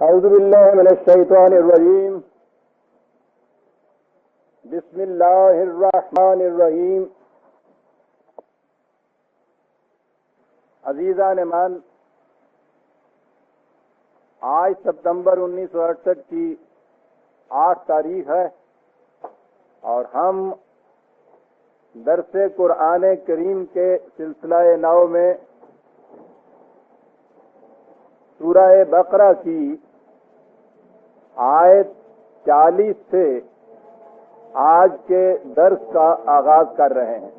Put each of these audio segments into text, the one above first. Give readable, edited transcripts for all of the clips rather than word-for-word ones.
औज़ु बिल्लाहि मिनश शैतानिर रजीम। बिस्मिल्लाहिर रहमानिर रहीम। अजीज़ान मान, आज सितंबर 1968 की 8 तारीख है और हम दरसे कुरान करीम के सिलसिला नौ में सूरह बकरा की आयत 40 से आज के दर्स का आगाज कर रहे हैं।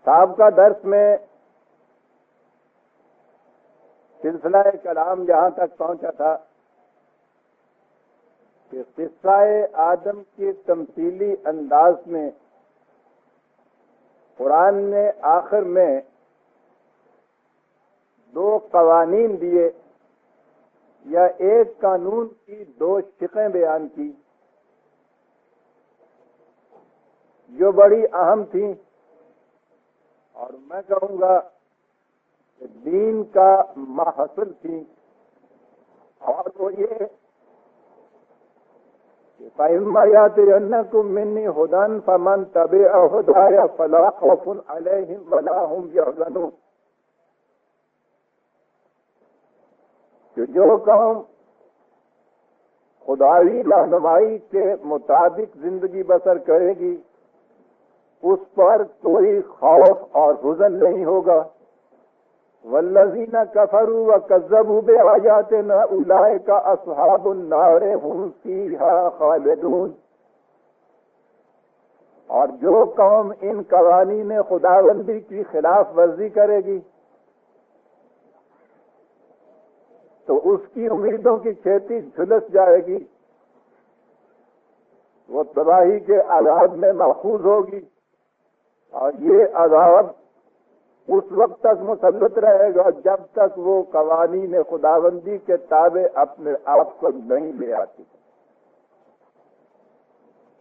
साबिक़ा दर्स में सिलसिला कलाम जहां तक पहुंचा था कि क़िस्सा-ए आदम के तमसीली अंदाज में कुरान ने आखिर में 2 कवानीन दिए या एक कानून की 2 शिक़ें बयान की जो बड़ी अहम थी और मैं कहूँगा कि दीन का महसूल थी। और वो ये फ़इम्मायातियन्नकुम मिन्नी हुदन फमन तबिअ हुदाया फला खौफुन अलैहिम वला हुम यहज़नून। जो कौम खुदाई रहनुमाई के मुताबिक जिंदगी बसर करेगी उस पर कोई खौफ और हुज़न नहीं होगा। वल्लज़ीना कफ़रू व कज़्ज़बू बिआयातिना उलाइका अस्हाबुन नार हुम फ़ीहा खालिदून। और जो कौम इन कवानीन खुदाबंदी की खिलाफ वर्जी करेगी तो उसकी उम्मीदों की खेती झुलस जाएगी, वो तबाही के अज़ाब में महफूज होगी और ये अज़ाब उस वक्त तक मुसल्लत रहेगा जब तक वो कवानीन खुदाबंदी के ताबे अपने आप को नहीं ले आती।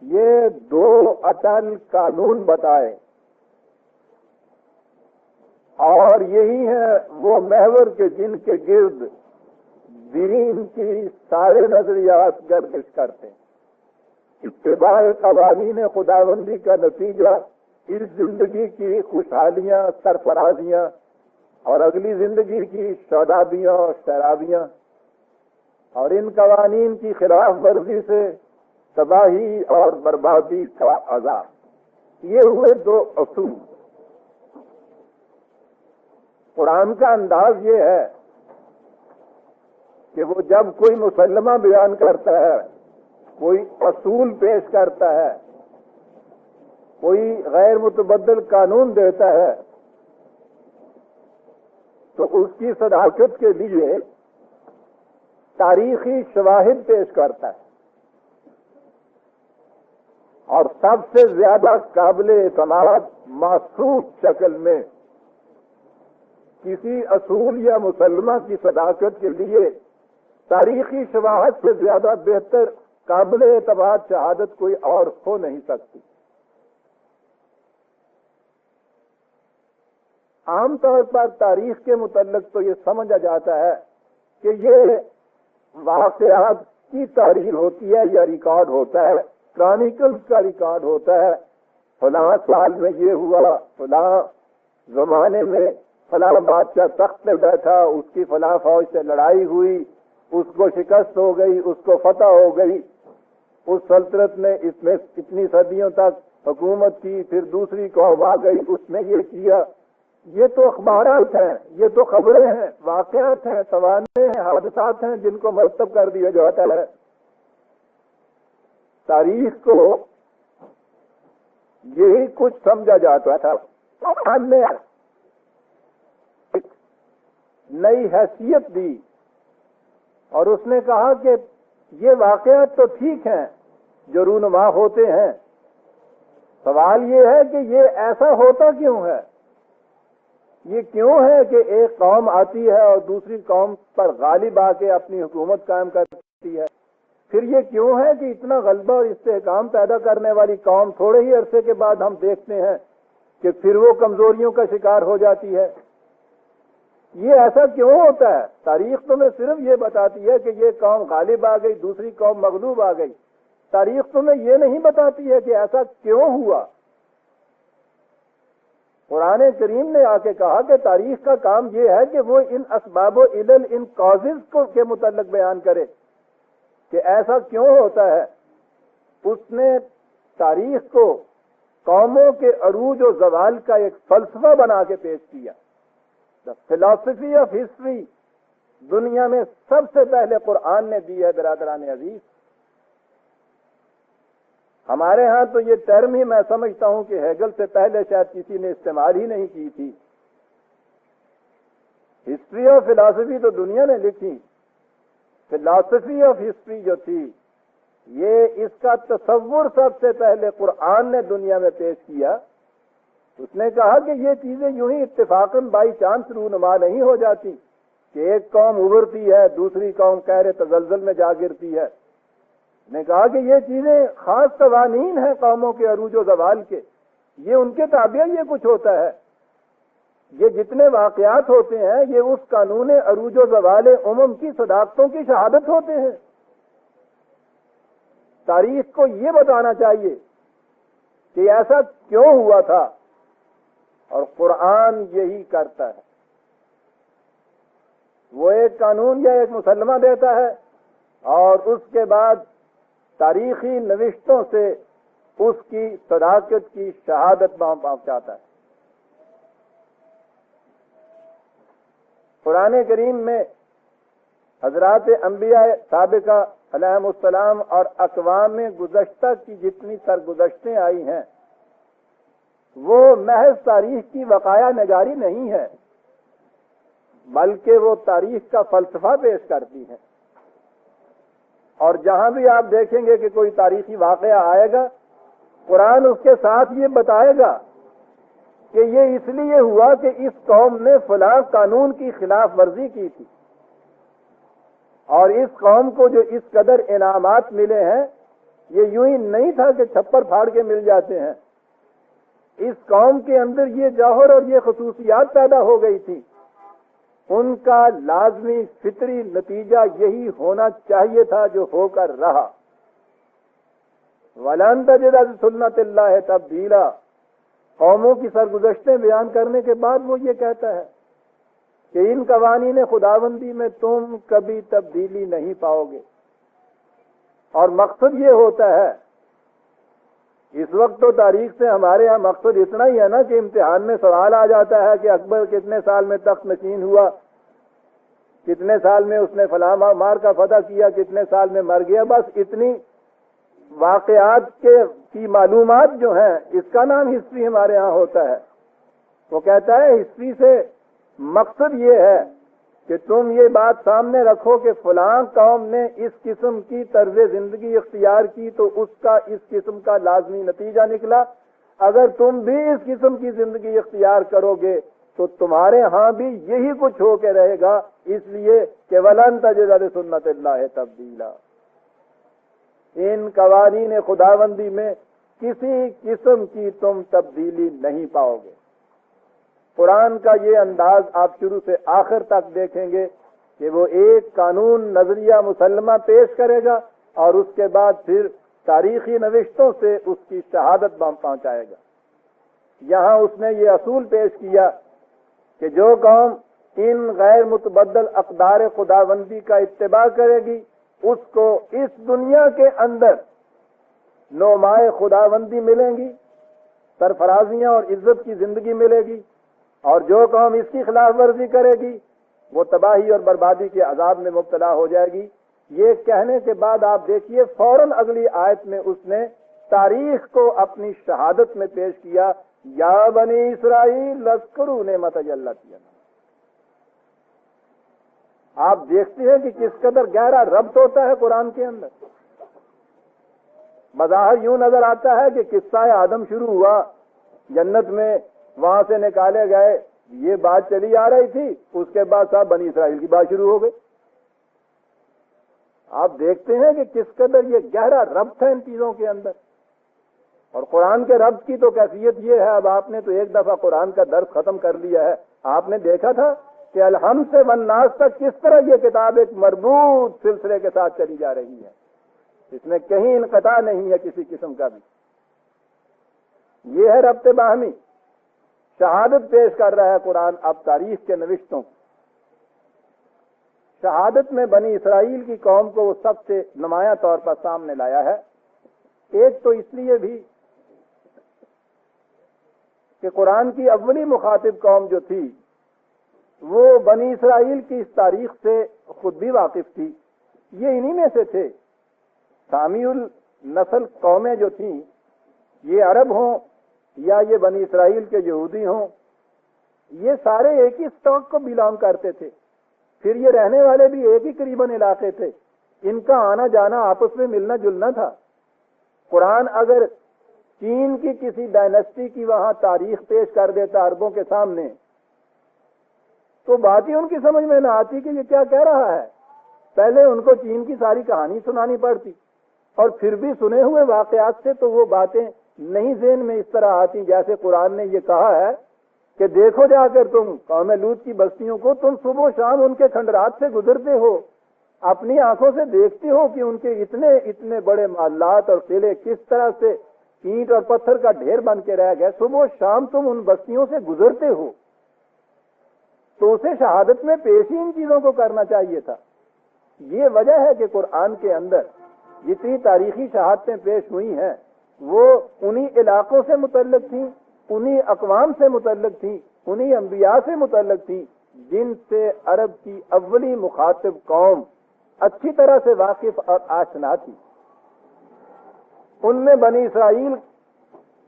ये 2 अटल कानून बताए और यही है वो महवर के जिनके गिर्द दीन की सारे नजरियात गर्दिश करते हैं। इत्तिबाए कवानीन खुदाबंदी का नतीजा इस जिंदगी की खुशहालियां, सरफराजियां और अगली जिंदगी की शौदाबियां और शराबियां और इन कवानीन की खिलाफ वर्जी से तबाही और बर्बादी का अज़ाब। ये हुए 2 असूल। कुरान का अंदाज ये है कि वो जब कोई मुसल्लमा बयान करता है, कोई असूल पेश करता है, कोई गैर मुतबद्दल कानून देता है तो उसकी सदाकत के लिए तारीखी शवाहिद पेश करता है और सबसे ज्यादा काबिले एतमाद मासूस शक्ल में किसी असूल या मुसल्लमा की सदाकत के लिए तारीखी शवाहद से ज्यादा बेहतर काबिले एतबार शहादत कोई और हो नहीं सकती। आमतौर पर तारीख के मुतल्लिक तो ये समझा जाता है कि ये वाक़यात की तारीख होती है या रिकॉर्ड होता है, क्रॉनिकल्स का रिकॉर्ड होता है। फलां साल में ये हुआ, फलां जमाने में फलां बादशाह तख्त पे बैठा, उसकी फलां फौज से लड़ाई हुई, उसको शिकस्त हो गई, उसको फतह हो गई, उस सल्तनत ने इसमें इतनी सदियों तक हुकूमत की, फिर दूसरी कौम आ गई, उसने ये किया। ये तो अखबारात हैं, ये तो खबरें हैं, वाक़यात हैं, सवाने हैं, हादसात हैं जिनको मरतब कर दिया जाता है। तारीख को यही कुछ समझा जाता था। हमने एक नई हैसियत दी और उसने कहा कि ये वाक़यात तो ठीक हैं जो रूनुमा होते हैं, सवाल ये है कि ये ऐसा होता क्यों है। ये क्यों है कि एक कौम आती है और दूसरी कौम पर गालिब आके अपनी हुकूमत कायम करती है। फिर ये क्यों है कि इतना गलबा और इस्तेहकाम पैदा करने वाली कौम थोड़े ही अरसे के बाद हम देखते हैं कि फिर वो कमजोरियों का शिकार हो जाती है। ये ऐसा क्यों होता है? तारीख तुम्हें सिर्फ ये बताती है कि ये कौम गालिब आ गई, दूसरी कौम मगलूब आ गई। तारीख तुम्हें ये नहीं बताती है कि ऐसा क्यों हुआ। कुरान करीम ने आके कहा कि तारीख का काम ये है कि वो इन असबाब इलल, इन कॉजेज को के मुतल्लिक बयान करे कि ऐसा क्यों होता है। उसने तारीख को कौमों के अरूज और जवाल का एक फलसफा बना के पेश किया। द फिलॉसफी ऑफ हिस्ट्री दुनिया में सबसे पहले कुरान ने दी है बिरादरान अजीज। हमारे यहाँ तो ये टर्म ही मैं समझता हूं कि हेगल से पहले शायद किसी ने इस्तेमाल ही नहीं की थी। हिस्ट्री ऑफ फिलॉसफी तो दुनिया ने लिखी, फिलॉसफी ऑफ हिस्ट्री जो थी ये इसका तसव्वुर सबसे पहले कुरान ने दुनिया में पेश किया। उसने कहा कि ये चीजें यूं ही इत्तेफाकन बाई चांस रूनुमा नहीं हो जाती कि एक कौम उभरती है, दूसरी कौम कहरे तजल्जुल में जा गिरती है। ने कहा कि ये चीजें खास कवानीन हैं कौमों के अरूज व ज़वाल के, ये उनके ताबिया ये कुछ होता है। ये जितने वाकयात होते हैं ये उस कानून अरूज व ज़वाल उमम की सदाकतों की शहादत होते हैं। तारीख को ये बताना चाहिए कि ऐसा क्यों हुआ था, और कुरान यही करता है। वो एक कानून या एक मुसलमा देता है और उसके बाद तारीखी नविश्तों से उसकी सदाकत की शहादत पहुंचाता है। कुरान करीम में हजरात अंबिया साबिका अलैहिमुस्सलाम और अक़वाम गुज़श्ता की जितनी सरगुज़श्तें आई हैं वो महज तारीख की वक़ाया नगारी नहीं है, बल्कि वो तारीख का फलसफा पेश करती है। और जहां भी आप देखेंगे कि कोई तारीखी वाक़या आएगा, कुरान उसके साथ ये बताएगा कि ये इसलिए हुआ कि इस कौम ने फलां कानून की खिलाफ वर्जी की थी, और इस कौम को जो इस कदर इनामात मिले हैं ये यूं ही नहीं था कि छप्पर फाड़ के मिल जाते हैं। इस कौम के अंदर ये जौहर और ये खसूसियात पैदा हो गई थी। उनका लाजमी फितरी नतीजा यही होना चाहिए था जो होकर रहा। वलन तजिद सुन्नतिल्लाह तब्दीला। कौमों की सरगुज़श्तें बयान करने के बाद वो ये कहता है कि इन कवानीन खुदाबंदी में तुम कभी तब्दीली नहीं पाओगे। और मकसद ये होता है, इस वक्त तो तारीख से हमारे यहाँ मकसद इतना ही है ना कि इम्तिहान में सवाल आ जाता है कि अकबर कितने साल में तख्त नशीन हुआ, कितने साल में उसने फलां मार का फतह किया, कितने साल में मर गया। बस इतनी वाकयात की मालूमात जो हैं इसका नाम हिस्ट्री हमारे यहाँ होता है। वो कहता है हिस्ट्री से मकसद ये है कि तुम ये बात सामने रखो कि फलां कौम ने इस किस्म की तर्ज जिंदगी इख्तियार की तो उसका इस किस्म का लाजमी नतीजा निकला। अगर तुम भी इस किस्म की जिंदगी इख्तियार करोगे तो तुम्हारे यहाँ भी यही कुछ होके रहेगा। इसलिए कि वलन तजिद सुन्नतिल्लाह तब्दीला। इन कवानीन खुदाबंदी में किसी किस्म की तुम तब्दीली नहीं पाओगे। कुरान का ये अंदाज आप शुरू से आखिर तक देखेंगे कि वो एक कानून नजरिया मुसलमा पेश करेगा और उसके बाद फिर तारीखी नविश्तों से उसकी शहादत पहुंचाएगा। यहाँ उसने ये असूल पेश किया कि जो कौम इन गैर मुतबद्दल अक़दार खुदाबंदी का इत्तिबा करेगी उसको इस दुनिया के अंदर नोमाए खुदाबंदी मिलेंगी, सरफराजियां और इज्जत की जिंदगी मिलेगी। और जो कौम इसकी खिलाफ वर्जी करेगी वो तबाही और बर्बादी के अजाब में मुब्तला हो जाएगी। ये कहने के बाद आप देखिए फौरन अगली आयत में उसने तारीख को अपनी शहादत में पेश किया, या बनी इसराइल लस्करू नेमत अल्लाह। आप देखते हैं कि किस कदर गहरा रब्त होता है कुरान के अंदर। बज़ाहिर यूं नजर आता है कि किस्सा आदम शुरू हुआ जन्नत में, वहां से निकाले गए, ये बात चली आ रही थी, उसके बाद साहब बनी इसराइल की बात शुरू हो गई। आप देखते हैं कि किस कदर ये गहरा रब्त है इन चीजों के अंदर। और कुरान के रब्त की तो कैफियत ये है, अब आपने तो एक दफा कुरान का दर्स खत्म कर लिया है, आपने देखा था कि अलहम से वन्नास तक किस तरह ये किताब एक मरबूत सिलसिले के साथ चली जा रही है, इसमें कहीं इनकता नहीं है किसी किस्म का भी। ये है रब्त बाहमी, शहादत पेश कर रहा है कुरान अब तारीख के नविश्तों। शहादत में बनी इसराइल की कौम को वो सबसे नुमाया तौर पर सामने लाया है। एक तो इसलिए भी कि कुरान की अव्वली मुखातिब कौम जो थी वो बनी इसराइल की इस तारीख से खुद भी वाकिफ थी। ये इन्हीं में से थे। सामीउल नस्ल कौमें जो थीं, ये अरब हों या ये बनी इसराइल के यहूदी हों, ये सारे एक ही स्टॉक को बिलोंग करते थे। फिर ये रहने वाले भी एक ही करीबन इलाके थे। इनका आना जाना आपस में मिलना जुलना था। कुरान अगर चीन की किसी डायनेस्टी की वहां तारीख पेश कर देता अरबों के सामने, तो बात ही उनकी समझ में ना आती कि ये क्या कह रहा है। पहले उनको चीन की सारी कहानी सुनानी पड़ती, और फिर भी सुने हुए वाकयात से तो वो बातें नहीं ज़हन में इस तरह आती जैसे कुरान ने ये कहा है कि देखो जाकर तुम कौम लूत की बस्तियों को, तुम सुबह शाम उनके खंडरात से गुजरते हो, अपनी आंखों से देखते हो कि उनके इतने इतने बड़े महल्लात और किले किस तरह से ईंट और पत्थर का ढेर बन के रह गए। सुबह शाम तुम उन बस्तियों से गुजरते हो, तो उसे शहादत में पेश ही इन चीजों को करना चाहिए था। ये वजह है कि कुरान के अंदर जितनी तारीखी शहादतें पेश हुई हैं वो उन्हीं इलाकों से मुतल्लिक थी, उन्हीं अकवाम से मुतल्लिक थी, उन्हीं अंबिया से मुतल्लिक थी जिनसे अरब की अव्वली मुखातिब कौम अच्छी तरह से वाकिफ और आशना थी। उनमें बनी इसराइल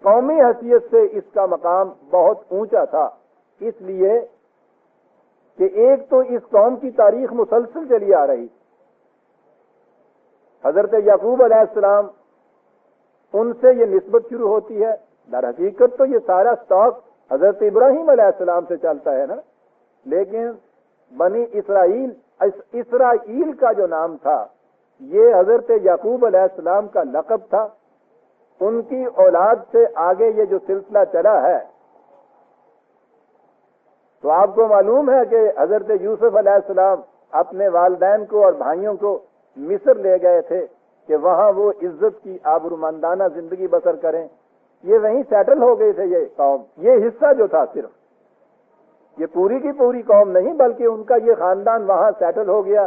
कौमी हैसियत से इसका मकाम बहुत ऊंचा था, इसलिए कि एक तो इस कौम की तारीख मुसलसल चली आ रही। हजरत याकूब अलैहिस्सलाम, उनसे ये निस्बत शुरू होती है। दर हकीकत तो ये सारा स्टॉक हजरत इब्राहिम अलैहिस्सलाम से चलता है ना, लेकिन बनी इसराइल, इसराइल का जो नाम था ये हजरत याकूब अलैहिस्सलाम का लक़ब था। उनकी औलाद से आगे ये जो सिलसिला चला है, तो आपको मालूम है कि हजरत यूसुफ अलैहिस्सलाम अपने वालिदैन को और भाइयों को मिस्र ले गए थे कि वहां वो इज्जत की आबरूमंदाना जिंदगी बसर करें। ये वहीं सेटल हो गए थे। ये कौम, ये हिस्सा जो था, सिर्फ ये पूरी की पूरी कौम नहीं बल्कि उनका ये खानदान वहां सेटल हो गया।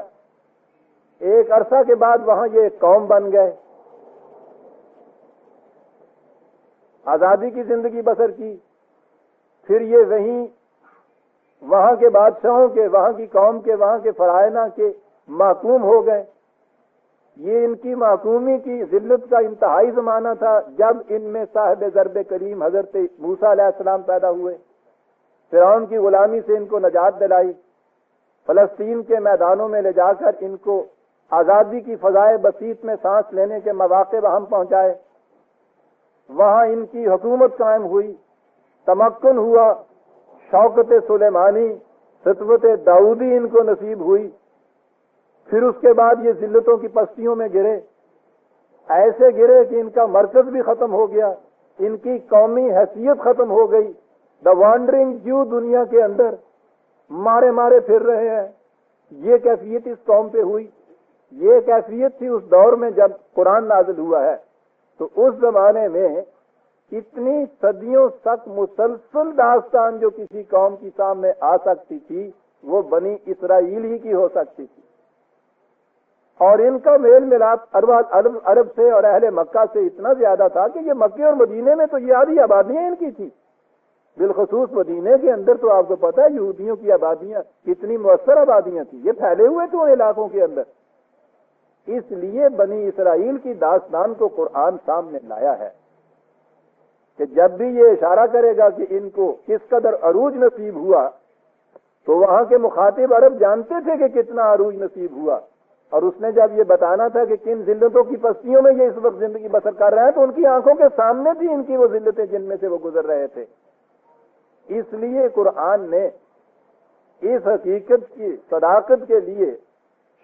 एक अरसा के बाद वहां ये कौम बन गए, आजादी की जिंदगी बसर की। फिर ये वहीं वहां के बादशाहों के, वहां की कौम के, वहां के फरायना के माकूम हो गए। ये इनकी माकूमी की जिल्लत का इंतहाई जमाना था जब इनमें साहिब ज़र्ब करीम हजरत मूसा अलैहिस्सलाम पैदा हुए। फिरौन की गुलामी से इनको नजात दिलाई, फलस्तीन के मैदानों में ले जाकर इनको आज़ादी की फ़ज़ाए बसीत में सांस लेने के मौक़े वहां पहुंचाए। वहां इनकी हुकूमत कायम हुई, तमक्कुन हुआ, शौकत सुलेमानी, सतवत दाऊदी इनको नसीब हुई। फिर उसके बाद ये जिल्लतों की पस्तियों में गिरे, ऐसे गिरे कि इनका मरकज भी खत्म हो गया, इनकी कौमी हैसियत खत्म हो गई। द वॉन्डरिंग ज्यू दुनिया के अंदर मारे मारे फिर रहे हैं। ये कैफियत इस कौम पे हुई। ये कैफियत थी उस दौर में जब कुरान नाज़िल हुआ है। तो उस जमाने में इतनी सदियों तक मुसलसल दास्तान जो किसी कौम की सामने आ सकती थी वो बनी इसराइल ही की हो सकती थी। और इनका मेल मिलाप अरब से और अहले मक्का से इतना ज्यादा था कि ये मक्के और मदीने में तो ये आधी आबादियां इनकी थी। बिलखसूस मदीने के अंदर तो आपको पता है यहूदियों की आबादियां कितनी मुअस्सर आबादियां थी। ये फैले हुए थे उन इलाकों के अंदर। इसलिए बनी इसराइल की दास्तान को कुरान सामने लाया है कि जब भी ये इशारा करेगा कि इनको किस कदर अरूज नसीब हुआ, तो वहां के मुखातिब अरब जानते थे कि कितना अरूज नसीब हुआ। और उसने जब ये बताना था कि किन जिल्लतों की पस्तियों में ये इस वक्त जिंदगी बसर कर रहे हैं, तो उनकी आंखों के सामने थी इनकी वो जिल्लतें जिनमें से वो गुजर रहे थे। इसलिए कुरान ने इस हकीकत की सदाकत के लिए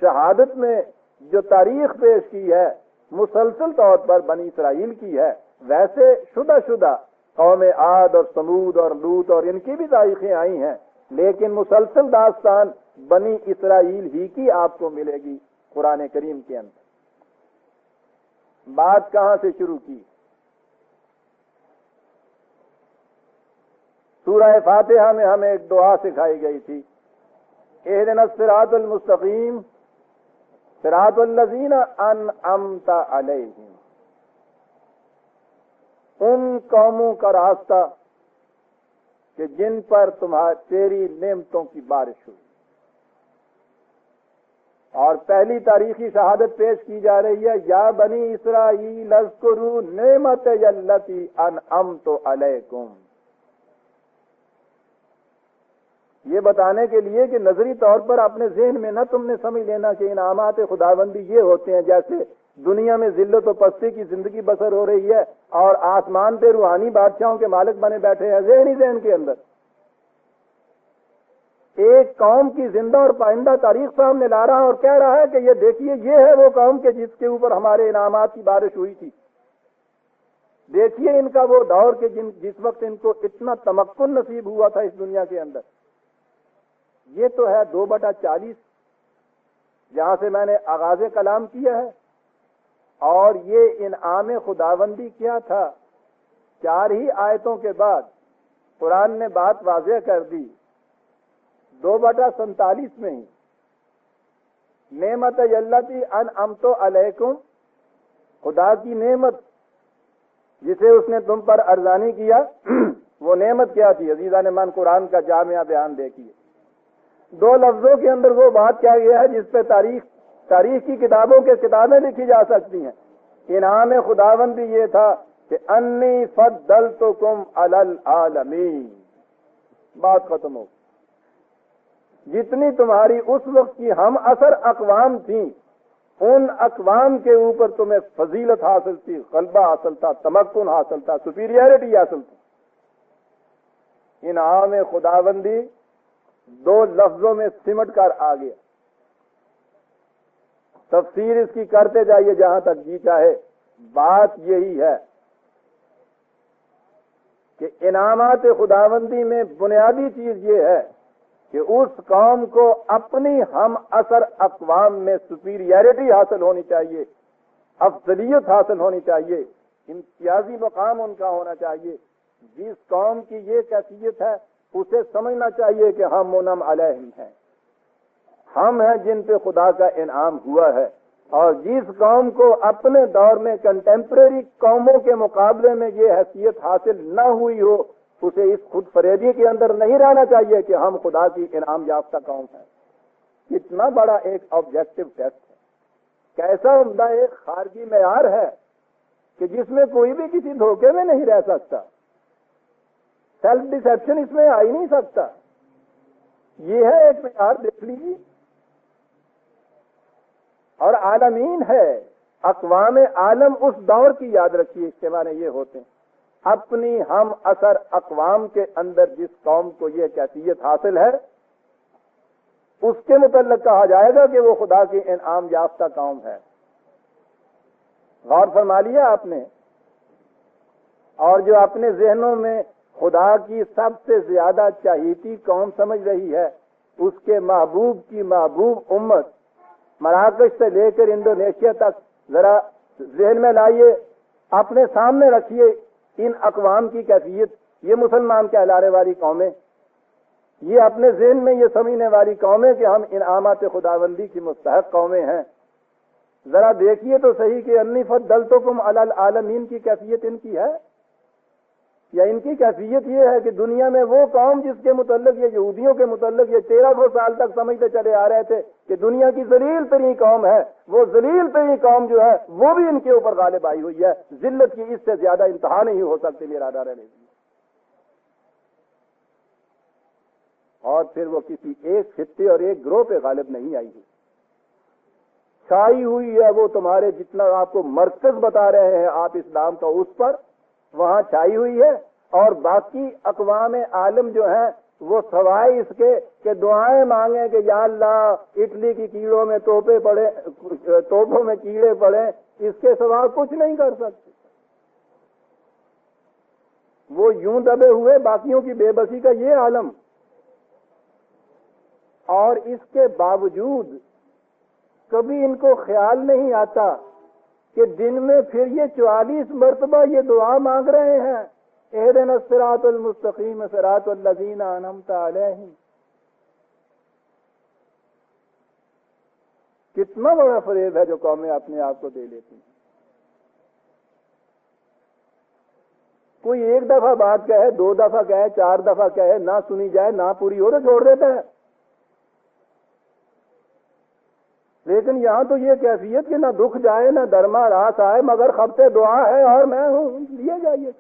शहादत में जो तारीख पेश की है मुसलसल तौर पर बनी इसराइल की है। वैसे शुदा कौम आद और समूद और लूत और इनकी भी तारीखें आई हैं, लेकिन मुसलसल दास्तान बनी इसराइल ही की आपको मिलेगी कुरान करीम के अंदर। बात कहां से शुरू की? सूरह फातिहा में हमें एक दुआ सिखाई गई थी, इहदिनस सिरातुल मुस्तकीम सिरातुल लज़ीना अनअमता अलैहिम, उन कौमों का रास्ता कि जिन पर तेरी नेमतों की बारिश हुई। और पहली तारीखी शहादत पेश की जा रही है, या बनी इसराईल अज़्कुरू नेमत यल्लती अनअमतु अलैकुम, ये बताने के लिए कि नजरी तौर पर अपने ज़हन में न तुमने समझ लेना कि इनामात खुदाबंदी ये होते हैं जैसे दुनिया में जिल्लत और पस्ती की जिंदगी बसर हो रही है और आसमान पे रूहानी बादशाहों के मालिक बने बैठे हैं ज़हन के अंदर। एक कौम की जिंदा और पाइंदा तारीख सामने ला रहा है और कह रहा है कि ये देखिए ये है वो कौम के जिसके ऊपर हमारे इनामात की बारिश हुई थी। देखिए इनका वो दौर के जिस वक्त इनको इतना तमक्कुन नसीब हुआ था इस दुनिया के अंदर। ये तो है 2/40 जहां से मैंने आगाज़े कलाम किया है। और ये इनाम खुदाबंदी क्या था? 4 ही आयतों के बाद कुरान ने बात वाज़ेह कर दी। 2/47 में ही नेमत यल्लती अनअमतु अलैकुम, खुदा की नेमत जिसे उसने तुम पर अर्जानी किया वो नेमत क्या थी? अजीज़ान मान कुरान का जामिया बयान देखिए। 2 लफ्जों के अंदर वो बात क्या गया है जिस पे तारीख की किताबें लिखी जा सकती हैं। इनाम खुदावंदी ये था कि अन्नी फद्दलतुकुम अलल आलमीन, बात खत्म हो। जितनी तुम्हारी उस वक्त की हम असर अकवाम थी उन अकवाम के ऊपर तुम्हें फजीलत हासिल थी, गलबा हासिल था, तमक्कुन हासिल था, सुपीरियरिटी हासिल थी। इनाम खुदाबंदी 2 लफ्जों में सिमट कर आ गया। तफसीर इसकी करते जाइए जहां तक जी चाहे। बात यही है कि इनामात खुदाबंदी में बुनियादी चीज ये है कि उस कौम को अपनी हम असर अक़वाम में सुपीरियरिटी हासिल होनी चाहिए, अफजलियत हासिल होनी चाहिए, इम्तियाजी मकाम उनका होना चाहिए। जिस कौम की ये कैफियत है उसे समझना चाहिए कि हम मुनम अलैहिम हैं, हम हैं जिन पे खुदा का इनाम हुआ है। और जिस कौम को अपने दौर में कंटेम्प्रेरी कौमों के मुकाबले में ये हैसियत हासिल न हुई हो उसे इस खुद फरेबी के अंदर नहीं रहना चाहिए कि हम खुदा की इनाम याफ्ता कौम है। कितना बड़ा एक ऑब्जेक्टिव टेस्ट है, कैसा उम्दा एक खारजी मेयार है कि जिसमें कोई भी किसी धोखे में नहीं रह सकता, सेल्फ डिसेप्शन इसमें आ ही नहीं सकता। ये है एक मेयार, देख लीजिए। और आलमीन है, अक़वाम आलम उस दौर की याद रखिए। इसके माने ये होते हैं अपनी हम असर अक़वाम के अंदर जिस कौम को ये कैफियत हासिल है उसके मुतल्लिक़ कहा जाएगा कि वो खुदा की इनाम याफ्ता कौम है। गौर फरमा लिया आपने। और जो अपने जहनों में खुदा की सबसे ज्यादा चहीती कौम समझ रही है उसके महबूब की महबूब उम्मत मराकश से लेकर इंडोनेशिया तक जरा जहन में लाइए, अपने सामने रखिए इन अक़वाम की कैफियत। ये मुसलमान कहलाने वाली कौमें, ये अपने जहन में ये समझने वाली कौमें कि हम इनामात खुदाबंदी की मुस्तहक कौमें हैं। जरा देखिए तो सही कि अन्नी फद्दलतुकुम अलल आलमीन की कैफियत इनकी है या इनकी कैफियत ये है कि दुनिया में वो कौम जिसके मुतल्लिक ये यहूदियों के मुतल्लिक ये 1300 साल तक समझते चले आ रहे थे कि दुनिया की जलील तरीन कौम है, वो जलील तरीन कौम जो है वो भी इनके ऊपर गालिब आई हुई है। जिल्लत की इससे ज्यादा इंतहा नहीं हो सकती मेरा डारा लेगी। और फिर वो किसी एक खित्ते और एक ग्रोह पे गालिब नहीं आई हुई, छाई हुई है। वो तुम्हारे जितना आपको मरकज बता रहे हैं आप इस्लाम का, उस पर वहां छाई हुई है। और बाकी अक़वाम आलम जो है वो सवाए इसके कि दुआएं मांगे कि या अल्लाह इटली की कीड़ों में तोपे पड़े, तोपों में कीड़े पड़े, इसके सिवा कुछ नहीं कर सकते। वो यूं दबे हुए बाकियों की बेबसी का ये आलम और इसके बावजूद कभी इनको ख्याल नहीं आता कि दिन में फिर ये 44 मरतबा ये दुआ मांग रहे हैं, इहदिना सिरातल मुस्तकीम सिरातल लज़ीना अनअमता अलैहिम। कितना बड़ा फरेब है जो कौमें अपने आप को दे लेती हैं। कोई एक दफा बात कहे, 2 दफा कहे, 4 दफा कहे, ना सुनी जाए, ना पूरी हो तो छोड़ देता है। लेकिन यहां तो ये कैफियत कि ना दुख जाए ना दरमा रास आए, मगर खबते दुआ है और मैं हूं, लिए जाइए।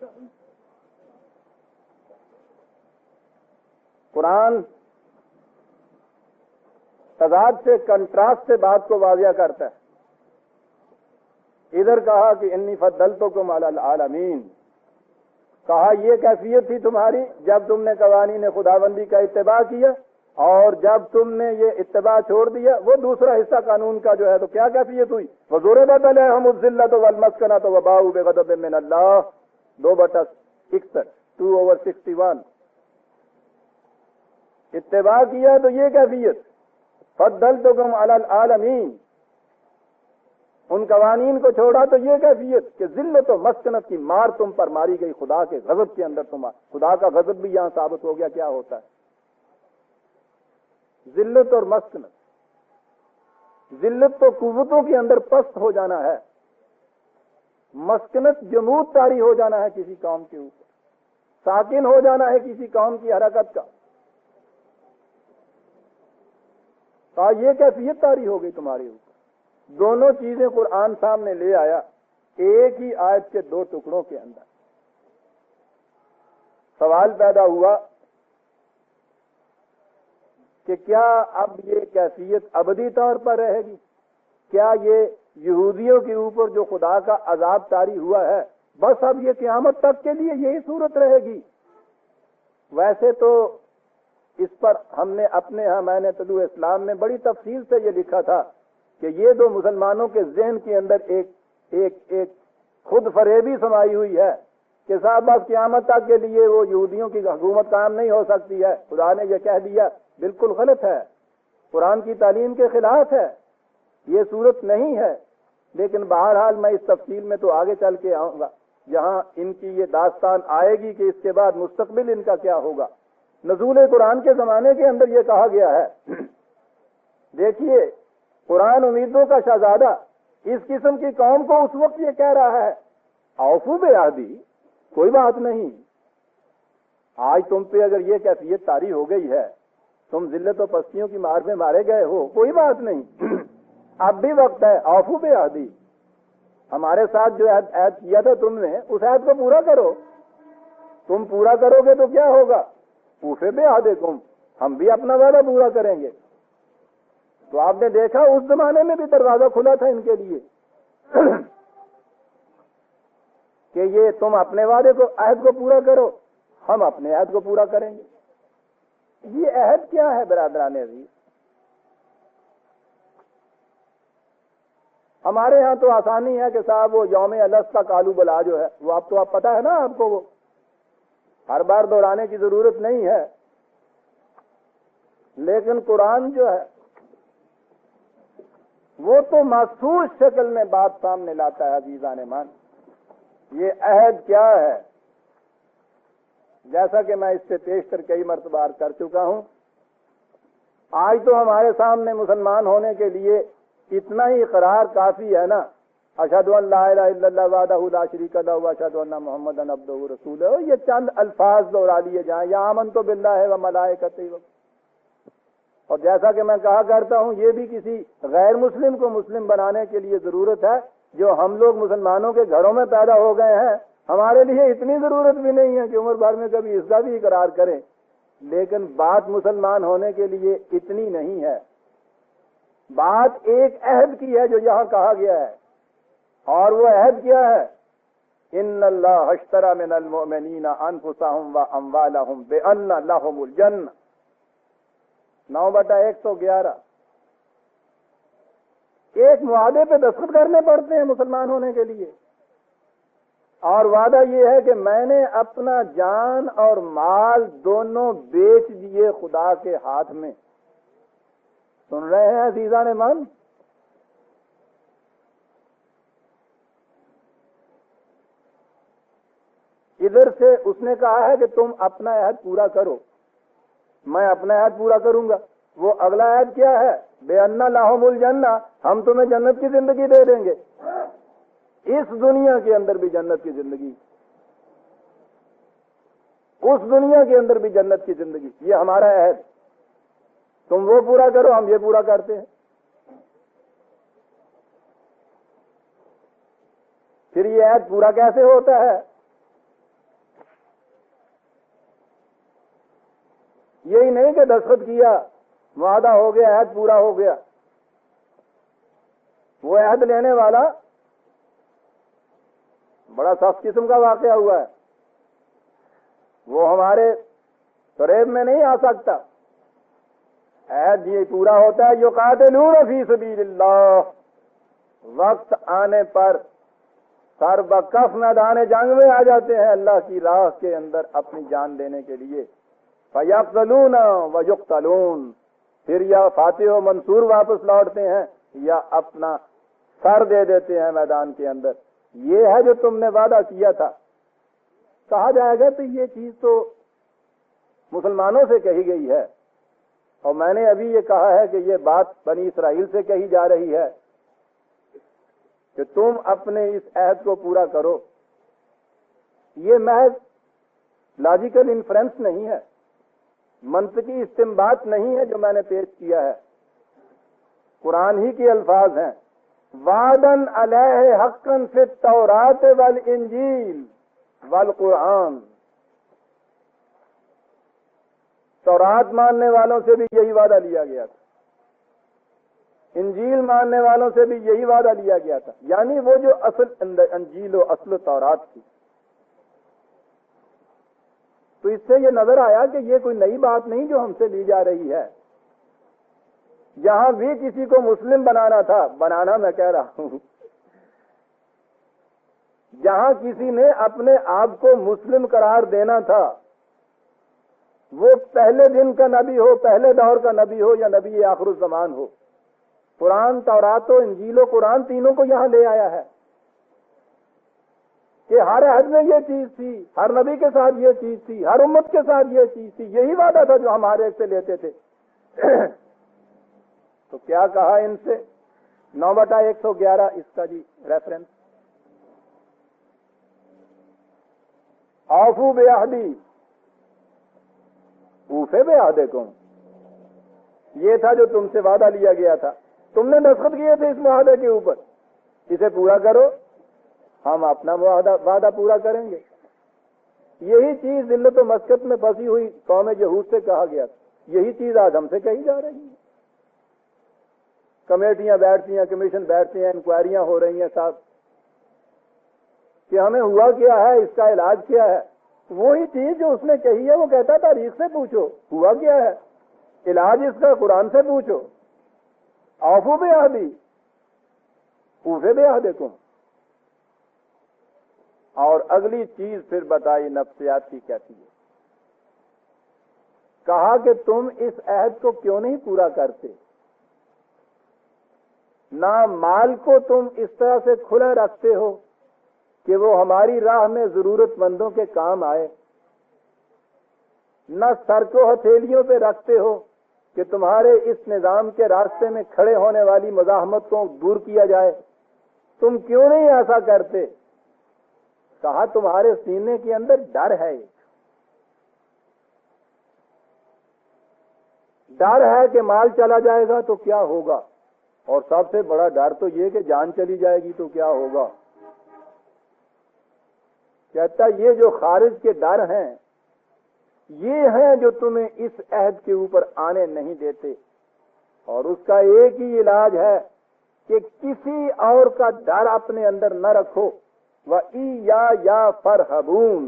कुरान तजाद से, कंट्रास्ट से बात को वाज़िया करता है। इधर कहा कि इन्नी फद्दलतुकुम अलल आलमीन, कहा ये कैफियत थी तुम्हारी जब तुमने कवानीन खुदाबंदी का इत्तिबा किया, और जब तुमने ये इत्तिबा छोड़ दिया वो दूसरा हिस्सा कानून का जो है, तो क्या कैफियत हुई? वज़ुरिबत अलैहिमुज़ ज़िल्लत वल मस्कनत व बाऊ बिग़ज़बिन मिन अल्लाह, 2/61, 2/61। इत्तिबा किया तो ये कैफियत, फद्दलतुकुम अलल आलमीन, उन कवानीन को छोड़ा तो ये कैफियत कि जिल्लत और मस्कनत की मार तुम पर मारी गई, खुदा के गजब के अंदर खुदा का गजब भी यहां साबित हो गया क्या होता है। जिल्लत और मस्कनत, जिल्लत तो कुव्वतों के अंदर पस्त हो जाना है, मस्कनत जमूद तारी हो जाना है किसी कौम के ऊपर, साकिन हो जाना है किसी कौम की हरकत का। ये कैफियत तारी हो गई तुम्हारे ऊपर। दोनों चीजें कुरान सामने ले आया एक ही आयत के 2 टुकड़ों के अंदर। सवाल पैदा हुआ कि क्या अब ये कैफियत अबदी तौर पर रहेगी? क्या ये यहूदियों के ऊपर जो खुदा का अजाब तारी हुआ है, बस अब ये क़यामत तक के लिए यही सूरत रहेगी? वैसे तो इस पर हमने अपने यहाँ, मैंने तलू इस्लाम में बड़ी तफसील से ये लिखा था कि ये 2 मुसलमानों के जहन के अंदर एक खुद फरेबी समाई हुई है कि साहब बस क़यामत तक के लिए वो यहूदियों की हुकूमत कायम नहीं हो सकती है, खुदा ने ये कह दिया। बिल्कुल गलत है, कुरान की तालीम के खिलाफ है, ये सूरत नहीं है। लेकिन बहरहाल मैं इस तफसील में तो आगे चल के आऊंगा, जहां इनकी ये दास्तान आएगी कि इसके बाद मुस्तकबिल इनका क्या होगा। नज़ूल कुरान के जमाने के अंदर ये कहा गया है, देखिए कुरान उम्मीदों का शहजादा इस किस्म की कौम को उस वक्त ये कह रहा है, औफू बेआदी, कोई बात नहीं, आज तुम पे अगर ये कैफियत तारी हो गई है, तुम जिल्लत और पस्तियों की मार में मारे गए हो, कोई बात नहीं, अब भी वक्त है, औफू बेआदी, हमारे साथ जो ऐद किया था तुमने, उस ऐद को पूरा करो। तुम पूरा करोगे तो क्या होगा? ऊफे बेआदेकुम, हम भी अपना वादा पूरा करेंगे। तो आपने देखा उस जमाने में भी दरवाजा खुला था इनके लिए कि ये तुम अपने वादे को, अहद को पूरा करो, हम अपने अहद को पूरा करेंगे। ये अहद क्या है बरादराने अज़ीज़? हमारे यहाँ तो आसानी है कि साहब वो यौम अलस का कालू बला जो है वो आप पता है ना आपको, वो हर बार दोहराने की जरूरत नहीं है। लेकिन कुरान जो है वो तो महसूस शक्ल में बात सामने लाता है। अजीजान मान, ये अहद क्या है? जैसा कि मैं इससे पेशतर कई मर्तबा कर चुका हूं, आज तो हमारे सामने मुसलमान होने के लिए इतना ही इकरार काफी है ना, अशहदु अन ला इलाहा इल्लल्लाह वहदहु ला शरीका लहु व अशहदु अन्ना मुहम्मदन अब्दुहु रसूलुहु। ये चंद अल्फाज दोहरा लिए जाएं, या आमनतु बिल्लाहि व मलाइकतिही। और जैसा कि मैं कहा करता हूं, ये भी किसी गैर मुस्लिम को मुस्लिम बनाने के लिए जरूरत है। जो हम लोग मुसलमानों के घरों में पैदा हो गए हैं, हमारे लिए इतनी जरूरत भी नहीं है कि उम्र भर में कभी इसका भी इकरार करें। लेकिन बात मुसलमान होने के लिए इतनी नहीं है, बात एक अहद की है जो यहाँ कहा गया है। और वो अहद क्या है? इन्नल्लाह अश्तरा मिनल मुमिनीना अनफुसहुम व अमवालहुम बिअन्ना लहुमुल जन्नह, 9/111। एक वादे पे दस्तखत करने पड़ते हैं मुसलमान होने के लिए, और वादा ये है कि मैंने अपना जान और माल दोनों बेच दिए खुदा के हाथ में, सुन रहे हैं अजीजान मन? इधर से उसने कहा है कि तुम अपना अहद पूरा करो, मैं अपना अहद पूरा करूंगा। वो अगला अहद क्या है? बेअन्ना लाहुमुल जन्ना, हम तुम्हें जन्नत की जिंदगी दे देंगे, इस दुनिया के अंदर भी जन्नत की जिंदगी, उस दुनिया के अंदर भी जन्नत की जिंदगी, ये हमारा अहद। तुम वो पूरा करो, हम ये पूरा करते हैं। फिर ये अहद पूरा कैसे होता है? यही नहीं कि दस्तखत किया, वादा हो गया, अहद पूरा हो गया। वो अहद लेने वाला बड़ा सख्त किस्म का वाकया हुआ है, वो हमारे फरेब में नहीं आ सकता। अहद ये पूरा होता है युकातिलून फी सबीलिल्लाह, वक्त आने पर सर बकफ मैदान जंग में आ जाते हैं अल्लाह की राह के अंदर अपनी जान देने के लिए। फयक़्तलून व युक़्तलून, फिर या फातिह व मंसूर वापस लौटते हैं या अपना सर दे देते हैं मैदान के अंदर। ये है जो तुमने वादा किया था। कहा जाएगा तो ये चीज तो मुसलमानों से कही गई है, और मैंने अभी ये कहा है कि ये बात बनी इसराइल से कही जा रही है कि तुम अपने इस अहद को पूरा करो। ये महज लॉजिकल इन्फ्रेंस नहीं है, मंतकी इस्तिंबात नहीं है जो मैंने पेश किया है, कुरान ही के अल्फाज हैं। वादन अलैहि हक्कन फित तौरात वल इंजील वल कुरान। तौरात मानने वालों से भी यही वादा लिया गया था, इंजील मानने वालों से भी यही वादा लिया गया था, यानी वो जो असल अंजील और असल तौरात थी। तो इससे ये नजर आया कि ये कोई नई बात नहीं जो हमसे ली जा रही है। यहां भी किसी को मुस्लिम बनाना था, बनाना मैं कह रहा हूं, जहां किसी ने अपने आप को मुस्लिम करार देना था, वो पहले दिन का नबी हो, पहले दौर का नबी हो या नबी आखिरुल ज़मान हो, कुरान तौरात और इंजील और कुरान तीनों को यहां ले आया है कि हर अहद में ये चीज थी, हर नबी के साथ ये चीज थी, हर उम्मत के साथ ये चीज थी। यही वादा था जो हम हर एक से लेते थे। तो क्या कहा इनसे? 9/111 इसका जी रेफरेंस। औफू बेअहदी ऊफे बेअहदिकुम, ये था जो तुमसे वादा लिया गया था, तुमने दस्तखत किए थे इस मुआहदे के ऊपर, इसे पूरा करो, हम अपना वादा पूरा करेंगे। यही चीज जिल्लत और मस्कत में फंसी हुई कौम यहूद से कहा गया था, यही चीज आज हमसे कही जा रही है। कमेटियां बैठती हैं, कमीशन बैठते हैं, इंक्वायरियां हो रही हैं साहब कि हमें हुआ क्या है, इसका इलाज क्या है। वही चीज जो उसने कही है, वो कहता तारीख से पूछो हुआ क्या है, इलाज इसका कुरान से पूछो। औफू बेअहदी ऊफे बेअहदिकुम। और अगली चीज फिर बताई नफ्सियाती कहती है, कहा कि तुम इस अहद को क्यों नहीं पूरा करते, ना माल को तुम इस तरह से खुला रखते हो कि वो हमारी राह में जरूरतमंदों के काम आए, न सर को हथेलियों पे रखते हो कि तुम्हारे इस निजाम के रास्ते में खड़े होने वाली मज़ाहमत को दूर किया जाए। तुम क्यों नहीं ऐसा करते? कहा तुम्हारे सीने के अंदर डर है, डर है कि माल चला जाएगा तो क्या होगा, और सबसे बड़ा डर तो ये कि जान चली जाएगी तो क्या होगा। कहता ये जो खारिज के डर हैं, ये हैं जो तुम्हें इस अहद के ऊपर आने नहीं देते, और उसका एक ही इलाज है कि किसी और का डर अपने अंदर न रखो। व या फरहबून।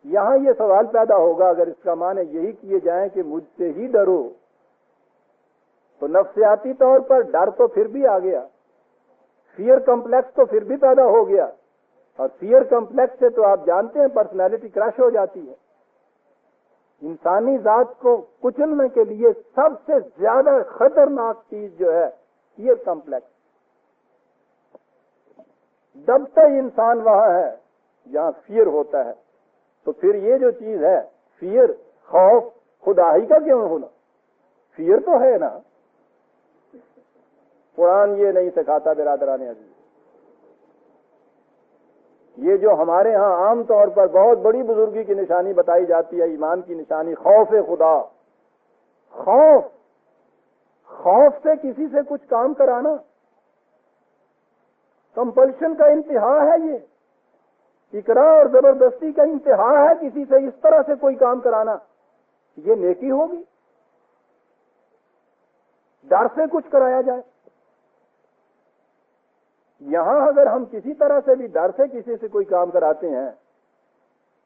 यहां ये सवाल पैदा होगा, अगर इसका माने यही किए जाए कि मुझसे ही डरो, तो नफ्सियाती तौर पर डर तो फिर भी आ गया, फियर कॉम्प्लेक्स तो फिर भी पैदा हो गया, और फियर कॉम्प्लेक्स से तो आप जानते हैं पर्सनैलिटी क्रैश हो जाती है। इंसानी जात को कुचलने के लिए सबसे ज्यादा खतरनाक चीज जो है फियर कॉम्प्लेक्स। जब तक इंसान वहां है जहां फियर होता है, तो फिर ये जो चीज है फियर, खौफ, खुदा ही का क्यों होना, फियर तो है ना। कुरान ये नहीं सिखाता बिरादरान अजीज। ये जो हमारे यहाँ आम तौर पर बहुत बड़ी बुजुर्गी की निशानी बताई जाती है, ईमान की निशानी, खौफ खुदा। खौफ से किसी से कुछ काम कराना कंपल्शन का इंतहा है, ये इकरा और जबरदस्ती का इंतहा है। किसी से इस तरह से कोई काम कराना, ये नेकी होगी? डर से कुछ कराया जाए। यहां अगर हम किसी तरह से भी डर से किसी से कोई काम कराते हैं,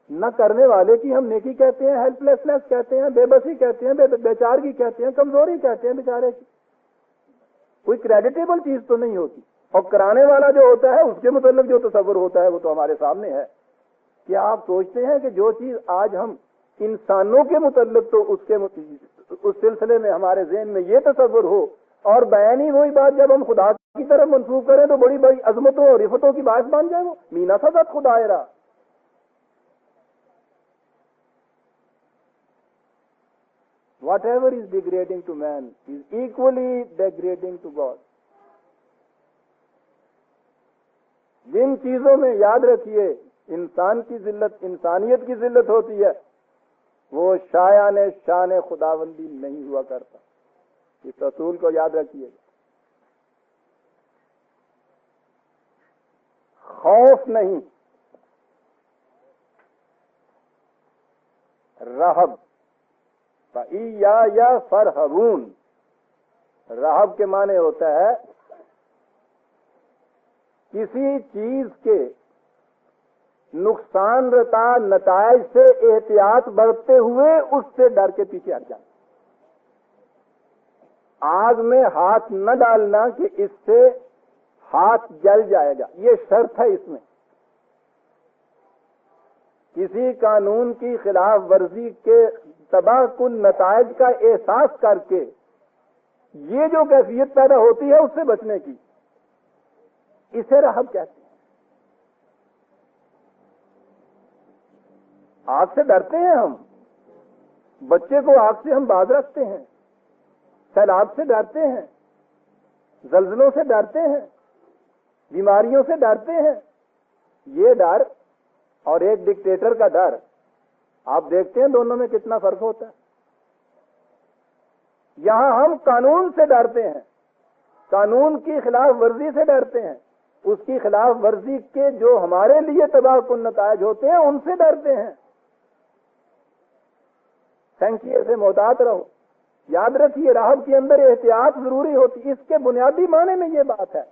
न करने वाले की हम नेकी कहते हैं, हेल्पलेसनेस कहते हैं, बेबसी कहते हैं, बेचारगी कहते हैं, कमजोरी कहते हैं बेचारे की। कोई क्रेडिटेबल चीज तो नहीं होती। और कराने वाला जो होता है उसके मुताबिक जो तसव्वुर होता है वो तो हमारे सामने है। क्या आप सोचते हैं कि जो चीज आज हम इंसानों के मुताबिक, तो उस सिलसिले में हमारे ज़हन में ये तसव्वुर हो, और बयान ही वही बात जब हम खुदा की तरफ मंसूब करें तो बड़ी बड़ी अजमतों और रिफतों की बात बन जाए? वो Meena सदत खुदायरा। Whatever is degrading to man is equally degrading to God. जिन चीजों में याद रखिए इंसान की जिल्लत, इंसानियत की जिल्लत होती है, वो शायान शान खुदाबंदी नहीं हुआ करता। इस असूल को याद रखिए। खौफ नहीं, रहब, या फरहबून। रहब के माने होता है किसी चीज के नुकसान रता नतायज से एहतियात बरतते हुए उससे डर के पीछे हट जाना। आग में हाथ न डालना कि इससे हाथ जल जाएगा, ये शर्त है इसमें। किसी कानून की खिलाफ वर्जी के तबाहकुन नतायज का एहसास करके ये जो कैफियत पैदा होती है उससे बचने की, इसे रहब कहते हैं। आग से डरते हैं हम, बच्चे को आग से हम बाज रखते हैं, सैलाब से डरते हैं, जल्जलों से डरते हैं, बीमारियों से डरते हैं। ये डर और एक डिक्टेटर का डर, आप देखते हैं दोनों में कितना फर्क होता है। यहां हम कानून से डरते हैं, कानून की खिलाफ वर्जी से डरते हैं, उसकी खिलाफ वर्जी के जो हमारे लिए तबाहकुन नतायज होते हैं उनसे डरते हैं। संख्या से मोहतात रहो। याद रखिए रहब के अंदर एहतियात जरूरी होती, इसके बुनियादी माने में ये बात है।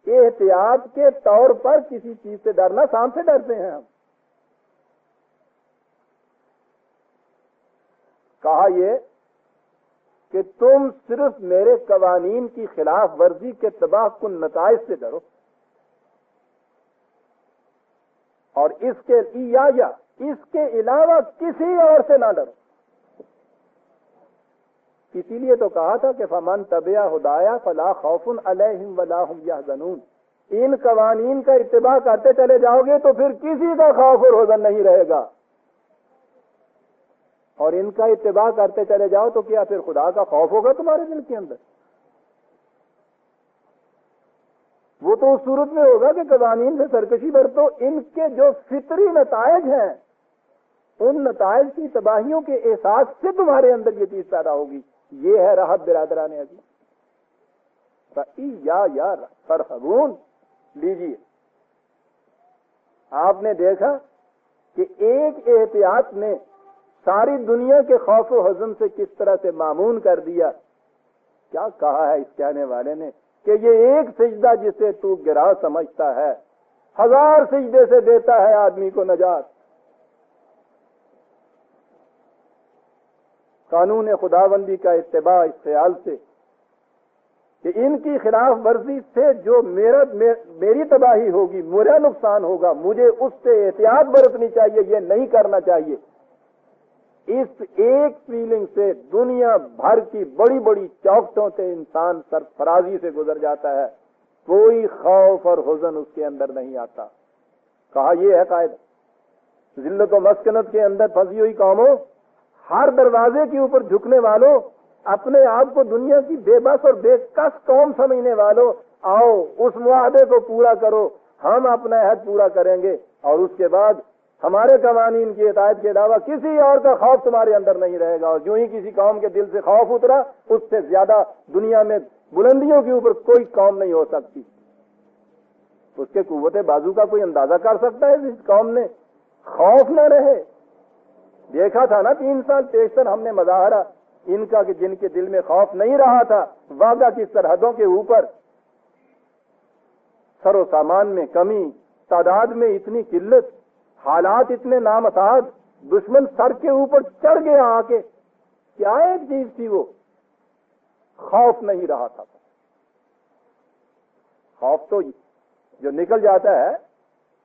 एहतियात के तौर पर किसी चीज से डरना, सांप से डरते हैं हम। कहा ये कि तुम सिर्फ मेरे कवानीन की खिलाफ वर्जी के तबाहकुन नताइज से डरो, और इसके अलावा किसी और से ना डरो। इसीलिए तो कहा था कि फमन तबिया हुदाया फला खौफुन अलैहिम वला हुम यहज़नून। इन कवानीन का इत्तिबा करते चले जाओगे तो फिर किसी का खौफ और हुज़न नहीं रहेगा, और इनका इत्तिबा करते चले जाओ तो क्या फिर खुदा का खौफ होगा तुम्हारे दिल के अंदर? वो तो उस सूरत में होगा कि कवानीन से सरकशी बरतो, इनके जो फितरी नतायज हैं उन नतायज की तबाहियों के एहसास से तुम्हारे अंदर ये चीज पैदा होगी। ये है रहब बिरादरान अज़ीज़। या फरहबून। लीजिए, आपने देखा कि एक एहतियात ने सारी दुनिया के खौफ व हज़न से किस तरह से मामून कर दिया। क्या कहा है इस कहने वाले ने कि ये एक सिजदा जिसे तू गिरा समझता है 1000 सिजदे से देता है आदमी को नजात। कानून खुदाबंदी का इत्तिबा इस ख्याल से कि इनकी खिलाफ वर्जी से जो मेरी तबाही होगी, मेरा नुकसान होगा, मुझे उससे एहतियात बरतनी चाहिए, ये नहीं करना चाहिए। इस एक फीलिंग से दुनिया भर की बड़ी बड़ी चौकटों से इंसान सरफराजी से गुजर जाता है, कोई खौफ और हुज़न उसके अंदर नहीं आता। कहा यह है कायदा। जिल्लत व मस्कनत के अंदर फंसी हुई कौमों, हर दरवाजे के ऊपर झुकने वालों, अपने आप को दुनिया की बेबस और बेकस कौम समझने वालों, आओ उस मुआहदे को पूरा करो, हम अपना अहद पूरा करेंगे और उसके बाद हमारे कवानीन की इतायत के अलावा किसी और का खौफ तुम्हारे अंदर नहीं रहेगा। और जो ही किसी कौम के दिल से खौफ उतरा, उससे ज्यादा दुनिया में बुलंदियों के ऊपर कोई कौम नहीं हो सकती। उसके कुव्वते बाजू का कोई अंदाजा कर सकता है? जिस कौम ने खौफ न रहे, देखा था ना 3 साल पेशतर हमने मजाहरा इनका कि जिनके दिल में खौफ नहीं रहा था, वादा की सरहदों के ऊपर सरो सामान में कमी, तादाद में इतनी किल्लत, हालात इतने नामसाद, दुश्मन सर के ऊपर चढ़ गया आके। क्या एक चीज थी वो? खौफ नहीं रहा था। खौफ तो जो निकल जाता है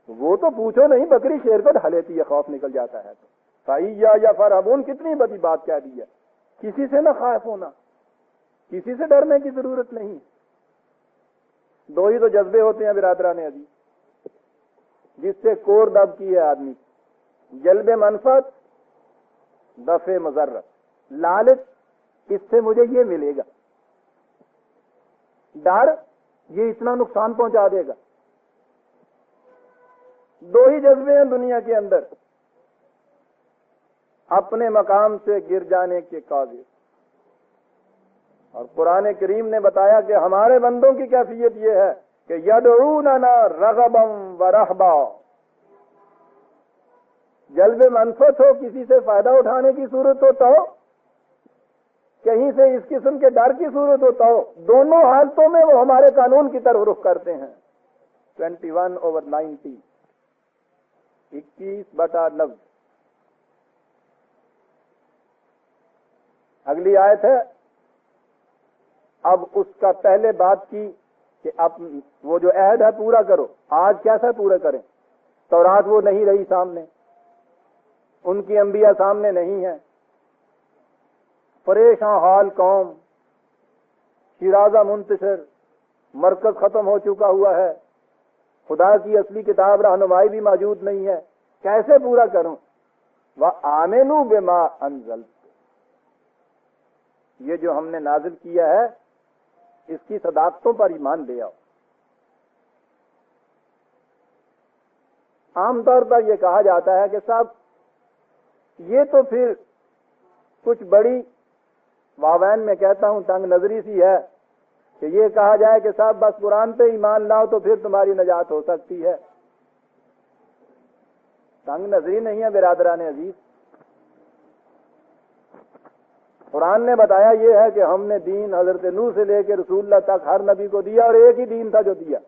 वो तो पूछो नहीं, बकरी शेर को ढा लेती है, खौफ निकल जाता है तो। साइया या फरहबून कितनी बड़ी बात कह दी है। किसी से ना खौफ होना, किसी से डरने की जरूरत नहीं। 2 ही तो जज्बे होते हैं बिरादरान अजीज, जिससे कोर दब की है आदमी। जल्बे मनफत, दफे मजर्रत, लालच, इससे मुझे ये मिलेगा, डर ये इतना नुकसान पहुंचा देगा। 2 ही जज्बे हैं दुनिया के अंदर, अपने मकाम से गिर जाने के काबिल। और कुरान करीम ने बताया कि हमारे बंदों की कैफियत ये है कि यदऊनना रगबम व रहबा। जल्बे मनफत हो, किसी से फायदा उठाने की सूरत हो तो, कहीं से इस किस्म के डर की सूरत हो तो, दोनों हालतों में वो हमारे कानून की तरफ रुख करते हैं। 21/90, 21/90। अगली आयत है, अब उसका पहले बात की कि अब वो जो अहद है पूरा करो। आज कैसा पूरा करें? तौरात वो नहीं रही सामने, उनकी अंबिया सामने नहीं है, परेशान हाल कौम, शिराजा मुंतशिर, मरकज खत्म हो चुका हुआ है, खुदा की असली किताब रहनुमाई भी मौजूद नहीं है, कैसे पूरा करूं? वह आमेनू बिमा अंजल, ये जो हमने नाजिल किया है इसकी सदाकतों पर ईमान ले आओ। आमतौर पर यह कहा जाता है कि साहब ये तो फिर कुछ बड़ी वावैन में कहता हूं तंग नजरी सी है कि ये कहा जाए कि साहब बस कुरान पे ईमान लाओ तो फिर तुम्हारी नजात हो सकती है। तंग नजरी नहीं है बिरादरान अजीज। कुरान ने बताया ये है कि हमने दीन हजरत नूह से लेकर रसूलुल्लाह तक हर नबी को दिया और एक ही दीन था जो दिया।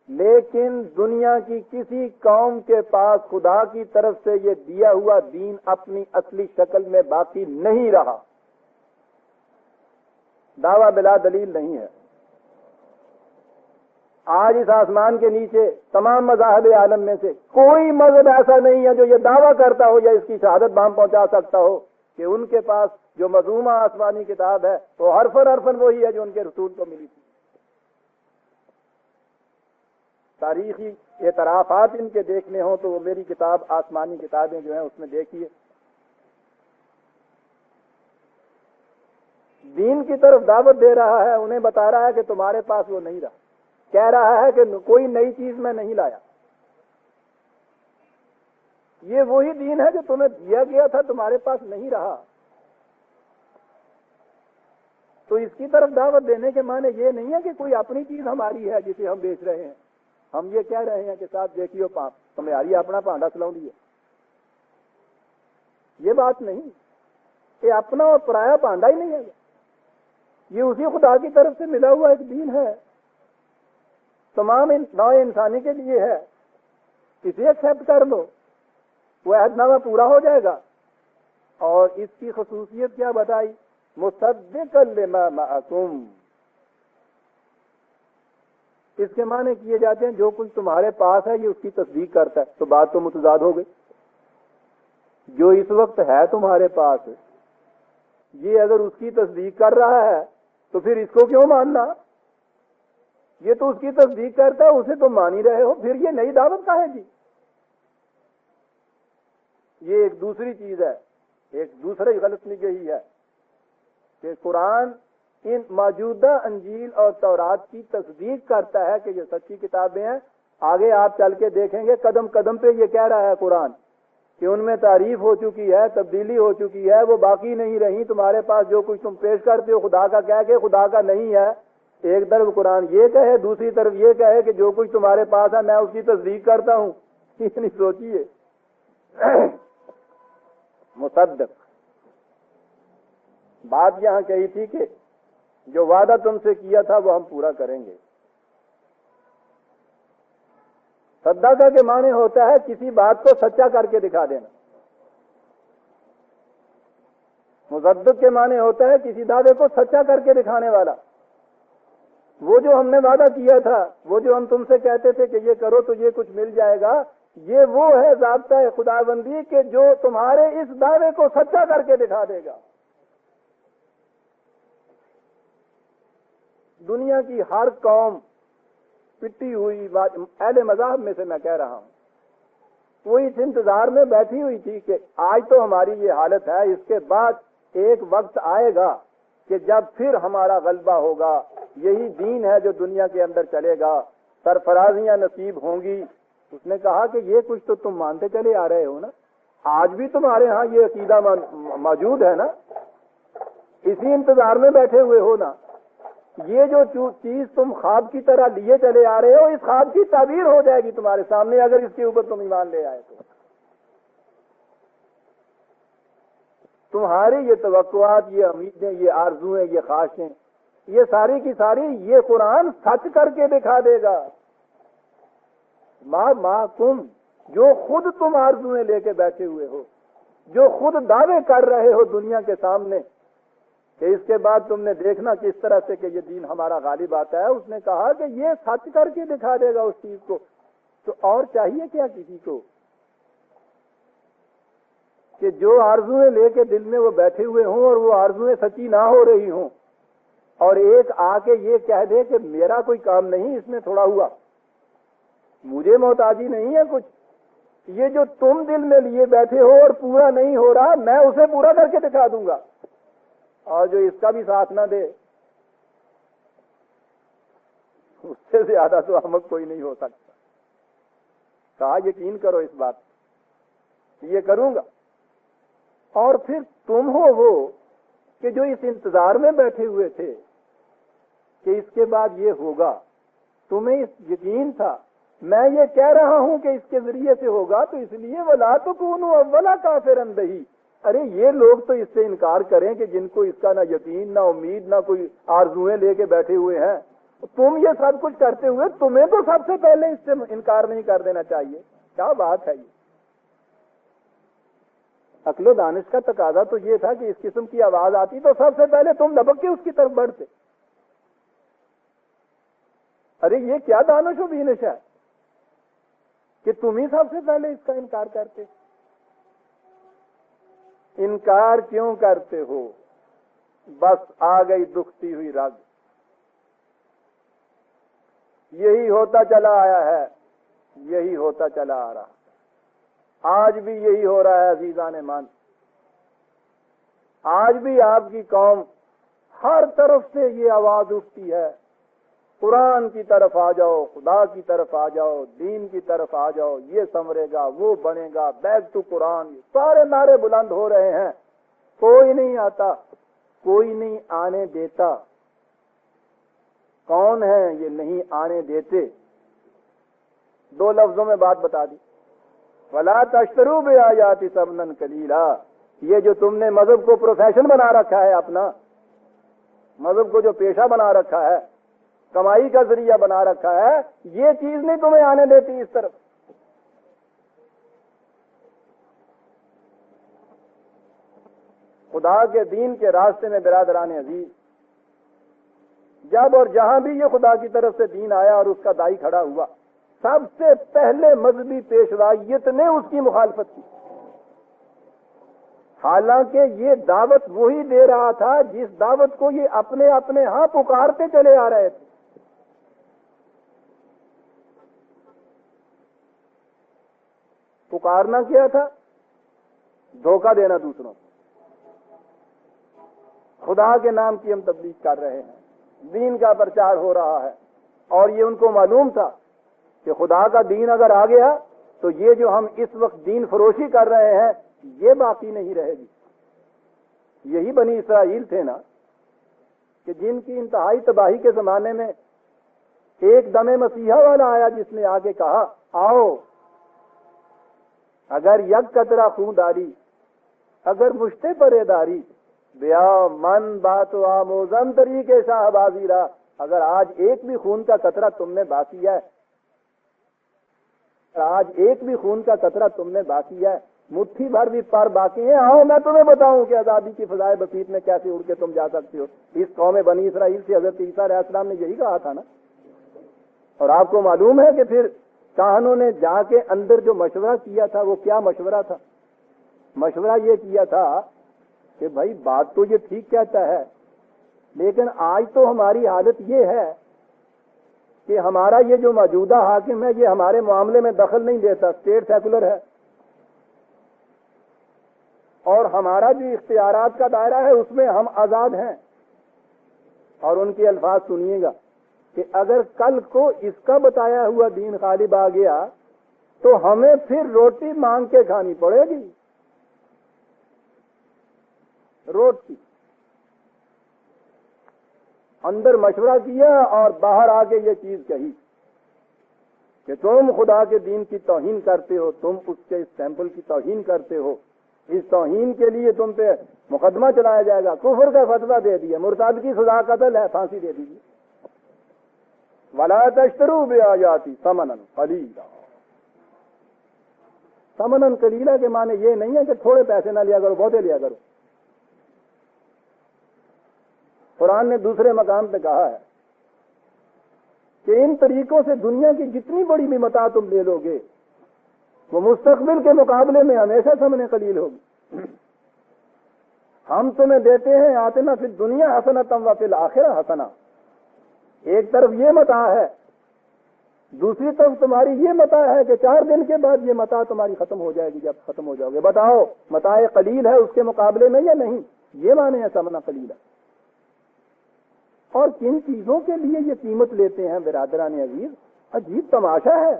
लेकिन दुनिया की किसी कौम के पास खुदा की तरफ से ये दिया हुआ दीन अपनी असली शक्ल में बाकी नहीं रहा। दावा बिला दलील नहीं है। आज इस आसमान के नीचे तमाम मज़ाहिब आलम में से कोई मजहब ऐसा नहीं है जो ये दावा करता हो या इसकी शहादत बाम पहुंचा सकता हो कि उनके पास जो मज़ूमा आसमानी किताब है वो हरफन वही है जो उनके रसूल को मिली थी। तारीखी एतराफात इनके देखने हो तो वो मेरी किताब आसमानी किताबें जो हैं उसमें देखिए। दीन की तरफ दावत दे रहा है, उन्हें बता रहा है कि तुम्हारे पास वो नहीं रहा, कह रहा है कि कोई नई चीज मैं नहीं लाया, ये वही दीन है जो तुम्हें दिया गया था, तुम्हारे पास नहीं रहा। तो इसकी तरफ दावत देने के माने ये नहीं है कि कोई अपनी चीज हमारी है जिसे हम बेच रहे हैं। हम ये कह रहे हैं कि साथ देखियो पाप तुम्हारी अपना भांडा सलाउंदी है, ये बात नहीं। ये अपना और पराया भांडा ही नहीं है, ये उसी खुदा की तरफ से मिला हुआ एक दीन है, तमाम नौ इंसानी के लिए है। इसे एक्सेप्ट कर लो, वह अहदनामा पूरा हो जाएगा। और इसकी खसूसियत क्या बताई? मुसद्दिक़न लिमा मअकुम, इसके माने किए जाते हैं जो कुछ तुम्हारे पास है ये उसकी तस्दीक करता है। तो बात तो मुतजाद हो गई। जो इस वक्त है तुम्हारे पास, ये अगर उसकी तस्दीक कर रहा है तो फिर इसको क्यों मानना? ये तो उसकी तस्दीक करता है, उसे तुम मान ही रहे हो, फिर ये नई दावत का है जी। ये एक दूसरी चीज है, एक दूसरी गलत निगही है कि कुरान इन मौजूदा अंजील और तौरात की तस्दीक करता है कि ये सच्ची किताबें हैं। आगे आप चल के देखेंगे कदम कदम पे ये कह रहा है कुरान कि उनमें तारीफ हो चुकी है, तब्दीली हो चुकी है, वो बाकी नहीं रही। तुम्हारे पास जो कुछ तुम पेश करते हो खुदा का कह के खुदा का नहीं है। एक तरफ कुरान ये कहे, दूसरी तरफ ये कहे कि जो कुछ तुम्हारे पास है मैं उसकी तस्दीक करता हूं। इतनी सोचिए। मुसद्दक बात यहां कही थी कि जो वादा तुमसे किया था वो हम पूरा करेंगे। सद्दाका के माने होता है किसी बात को सच्चा करके दिखा देना। मुसद्दिक के माने होता है किसी दावे को सच्चा करके दिखाने वाला। वो जो हमने वादा किया था, वो जो हम तुमसे कहते थे कि ये करो तो ये कुछ मिल जाएगा, ये वो है ज़ाब्ता है खुदाबंदी के जो तुम्हारे इस दावे को सच्चा करके दिखा देगा। दुनिया की हर कौम पिटी हुई अहले मज़हब में से मैं कह रहा हूं, वो इस इंतजार में बैठी हुई थी कि आज तो हमारी ये हालत है, इसके बाद एक वक्त आएगा कि जब फिर हमारा गलबा होगा, यही दीन है जो दुनिया के अंदर चलेगा, सरफराजियां नसीब होंगी। उसने कहा कि ये कुछ तो तुम मानते चले आ रहे हो ना, आज भी तुम्हारे यहाँ ये अकीदा मौजूद है ना, इसी इंतजार में बैठे हुए हो ना। ये जो चीज तुम ख्वाब की तरह लिए चले आ रहे हो, इस ख्वाब की ताबीर हो जाएगी तुम्हारे सामने अगर इसके ऊपर तुम ईमान ले आए तो। तुम्हारी ये तवक्कुआत, ये उम्मीदें, ये आरज़ूएं, ये ख्वाहिशें, ये सारी की सारी ये कुरान सच करके दिखा देगा। माँ तुम जो खुद तुम आरज़ूएं लेके बैठे हुए हो, जो खुद दावे कर रहे हो दुनिया के सामने कि इसके बाद तुमने देखना किस तरह से कि ये दीन हमारा गालिब आता है, उसने कहा कि ये सच करके दिखा देगा उस चीज को। तो और चाहिए क्या किसी को कि जो आरज़ूएं लेके दिल में वो बैठे हुए हों और वो आरज़ूएं सच्ची ना हो रही हों, और एक आके ये कह दे कि मेरा कोई काम नहीं इसमें थोड़ा हुआ, मुझे मोहताजी नहीं है कुछ, ये जो तुम दिल में लिए बैठे हो और पूरा नहीं हो रहा, मैं उसे पूरा करके दिखा दूंगा। और जो इसका भी साथ ना दे, उससे ज्यादा तो अहमक कोई नहीं हो सकता। कहा यकीन करो इस बात, ये करूंगा। और फिर तुम हो वो कि जो इस इंतजार में बैठे हुए थे कि इसके बाद ये होगा, तुम्हें इस यकीन था। मैं ये कह रहा हूं कि इसके जरिए से होगा, तो इसलिए वला तो कूनू अव्वला काफिरन बिही। अरे ये लोग तो इससे इनकार करें कि जिनको इसका ना यकीन, ना उम्मीद, ना कोई आरज़ूएं लेके बैठे हुए हैं, तुम ये सब कुछ करते हुए तुम्हें तो सबसे पहले इससे इनकार नहीं कर देना चाहिए। क्या बात है ये। अक्ल दानिश का तकाजा तो ये था कि इस किस्म की आवाज आती तो सबसे पहले तुम लपक के उसकी तरफ बढ़ते। अरे ये क्या दानिश व बीनिश है कि तुम ही सबसे पहले इसका इनकार करते। इनकार क्यों करते हो? बस आ गई दुखती हुई रग। यही होता चला आया है, यही होता चला आ रहा, आज भी यही हो रहा है अजीजान मन। आज भी आपकी कौम हर तरफ से ये आवाज उठती है, कुरान की तरफ आ जाओ, खुदा की तरफ आ जाओ, दीन की तरफ आ जाओ, ये संवरेगा, वो बनेगा, बैक टू कुरान। सारे नारे बुलंद हो रहे हैं, कोई नहीं आता, कोई नहीं आने देता। कौन है ये नहीं आने देते? दो लफ्जों में बात बता दी, वला तश्तरू बिआयाति समनन कलीला। ये जो तुमने मजहब को प्रोफेशन बना रखा है, अपना मजहब को जो पेशा बना रखा है, कमाई का जरिया बना रखा है, ये चीज नहीं तुम्हें आने देती इस तरफ। खुदा के दीन के रास्ते में बिरादरान अजीज, जब और जहां भी ये खुदा की तरफ से दीन आया और उसका दाई खड़ा हुआ, सबसे पहले मजहबी पेशवाइयत ने उसकी मुखालफत की। हालांकि ये दावत वही दे रहा था जिस दावत को ये अपने अपने यहां पुकारते चले आ रहे थे। पुकारना क्या था? धोखा देना दूसरों को। खुदा के नाम की हम तबलीग कर रहे हैं, दीन का प्रचार हो रहा है, और ये उनको मालूम था कि खुदा का दीन अगर आ गया तो ये जो हम इस वक्त दीन फरोशी कर रहे हैं ये बाकी नहीं रहेगी। यही बनी इसराइल थे ना कि जिनकी इंतहाई तबाही के जमाने में एक दमे मसीहा वाला आया जिसने आगे कहा, आओ अगर यक कतरा खूंदारी, अगर मुश्ते परेदारी, ब्या मन बात आमोजन तरीके शाहबाजी रहा, अगर आज एक भी खून का कतरा तुमने बाकी है, आज एक भी खून का कतरा तुमने बाकी है, मुट्ठी भर भी पर बाकी है, आओ मैं तुम्हें बताऊं कि आजादी की फजाए बसीत में कैसे उड़ के तुम जा सकते हो। इस कौम बनी इसराइल से हजरत ईसा अलैहिस्सलाम ने यही कहा था ना। और आपको मालूम है कि फिर काहनों ने जाके अंदर जो मशवरा किया था वो क्या मशवरा था? मशवरा ये किया था कि भाई बात तो ये ठीक कहता है, लेकिन आज तो हमारी हालत ये है कि हमारा ये जो मौजूदा हाकिम है ये हमारे मामले में दखल नहीं देता, स्टेट सेकुलर है, और हमारा जो इख्तियारात का दायरा है उसमें हम आजाद हैं। और उनके अल्फाज सुनिएगा कि अगर कल को इसका बताया हुआ दीन गालिब आ गया तो हमें फिर रोटी मांग के खानी पड़ेगी। रोटी अंदर मशवरा किया और बाहर आके ये चीज कही कि तुम खुदा के दीन की तौहीन करते हो, तुम उसके इस टेम्पल की तौहीन करते हो, इस तौहीन के लिए तुम पे मुकदमा चलाया जाएगा। कुफर का फतवा दे दिया, मुर्ताद की सजा कत्ल है, फांसी दे दीजिए। वला तश्तरू बिआयाती समनन कलीला। समनन कलीला के माने ये नहीं है कि थोड़े पैसे ना लिया करो, बहुते लिया करो। कुरान ने दूसरे मकाम पे कहा है कि इन तरीकों से दुनिया की जितनी बड़ी भी मता तुम ले लोगे वो मुस्तकबिल के मुकाबले में हमेशा समने कलील होगी। हम तुम्हें देते हैं आतिना फिर दुनिया हसना तम व फिल आखिरा हसना। एक तरफ ये मता है, दूसरी तरफ तुम्हारी ये मता है कि 4 दिन के बाद ये मता तुम्हारी खत्म हो जाएगी। जब खत्म हो जाओगे बताओ मताए कलील है उसके मुकाबले में या नहीं? ये माने है समना कलील है। और किन चीजों के लिए ये कीमत लेते हैं बिरादरान अजीज, अजीब तमाशा है।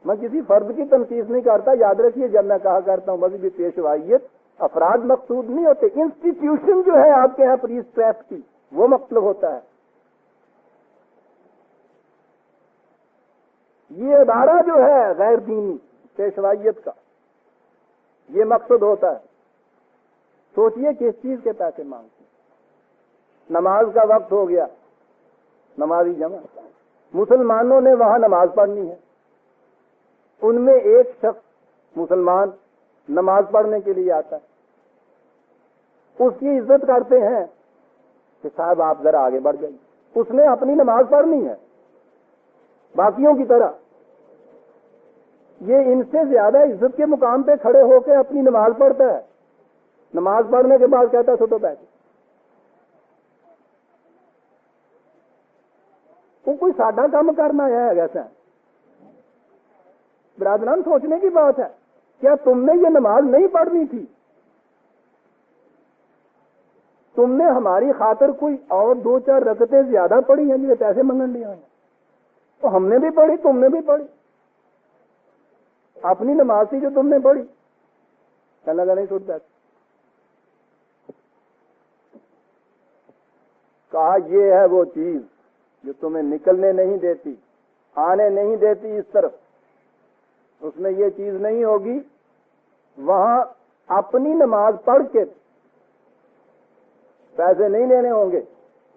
मैं किसी फर्द की तनकीस नहीं करता, याद रखिए जब मैं कहा करता हूं मजहबी पेशवाइयत, अफराद मकसूद नहीं होते, इंस्टीट्यूशन जो है आपके यहाँ प्रीस्ट ट्रैप की वो मतलब होता है। ये अदारा जो है गैर दीनी पेशवाइयत का ये मकसद होता है। सोचिए किस चीज के पैसे मांगते। नमाज का वक्त हो गया, नमाजी जमा, मुसलमानों ने वहां नमाज पढ़नी है, उनमें एक शख्स मुसलमान नमाज पढ़ने के लिए आता है, उसकी इज्जत करते हैं कि साहब आप जरा आगे बढ़ जाइए, उसने अपनी नमाज पढ़नी है बाकियों की तरह। ये इनसे ज्यादा इज्जत के मुकाम पे खड़े होकर अपनी नमाज पढ़ता है, नमाज पढ़ने के बाद कहता है सुटो पैसे। वो कोई सादा काम करना है ऐसा? बिरादरान सोचने की बात है, क्या तुमने ये नमाज नहीं पढ़नी थी? तुमने हमारी खातिर कोई और 2-4 रकतें ज्यादा पढ़ी हैं जिन्हें पैसे मंगन लिया है? तो हमने भी पढ़ी, तुमने भी पढ़ी, अपनी नमाज थी जो तुमने पढ़ी, क्या लगा नहीं सुनता? कहा ये है वो चीज जो तुम्हें निकलने नहीं देती, आने नहीं देती इस तरफ, उसमें ये चीज नहीं होगी। वहां अपनी नमाज पढ़ के पैसे नहीं लेने होंगे।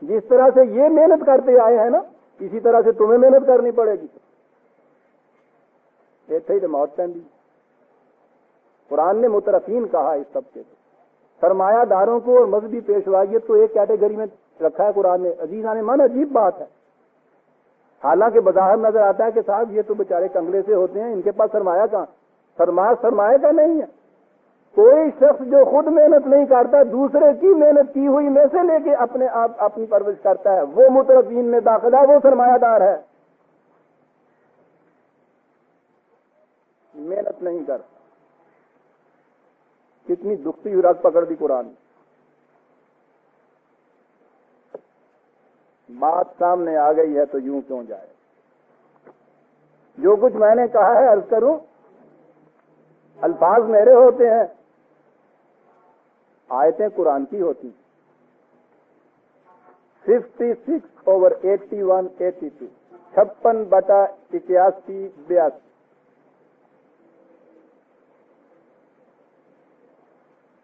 जिस तरह से ये मेहनत करते आए हैं ना, इसी तरह से तुम्हें मेहनत करनी पड़ेगी। ऐसे ही मौत पैंदी। कुरान ने मुतरफीन कहा इस सबके, सरमायादारों को और मजहबी पेशवाइयत को एक कैटेगरी में रखा है कुरान ने। अजीजान मन, अजीब बात है। हालांकि बाजार नजर आता है कि साहब ये तो बेचारे कंगले से होते हैं, इनके पास सरमाया कहां? सरमाया का नहीं है। कोई शख्स जो खुद मेहनत नहीं करता, दूसरे की मेहनत की हुई में से लेके अपने आप अपनी परवरिश करता है, वो मुतरफीन में दाखिला, वो सरमायादार है। मेहनत नहीं करता। कितनी दुखती हुई रग पकड़ दी कुरान। बात सामने आ गई है तो यूं क्यों जाए। जो कुछ मैंने कहा है अर्ज करूं, अल्फाज मेरे होते हैं, आयतें कुरान की होती। 56/81, 56/81, 82।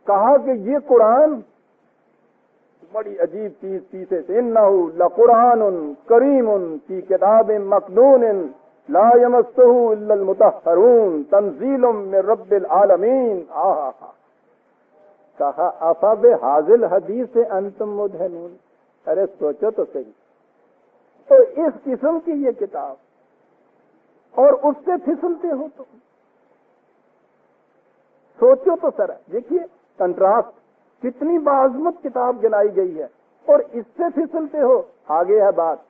कहा कि ये कुरान बड़ी अजीब चीज पीछे से, इन्नहु लकुरानुन करीमुन फी किताबिन मकनूनिन ला यमस्सुहु इल्लल मुतहहरून तंजीलुम मिन रब्बिल आलमीन। आहा, कहा अफा बिहाज़िल हदीस अंतुम मुदहिनून। अरे सोचो तो सही, तो इस किस्म की ये किताब और उससे फिसलते हो तुम। सोचो तो सर, देखिए कंट्रास्ट, कितनी बाज़मत किताब गिनाई गई है और इससे फिसलते हो। आगे है बात,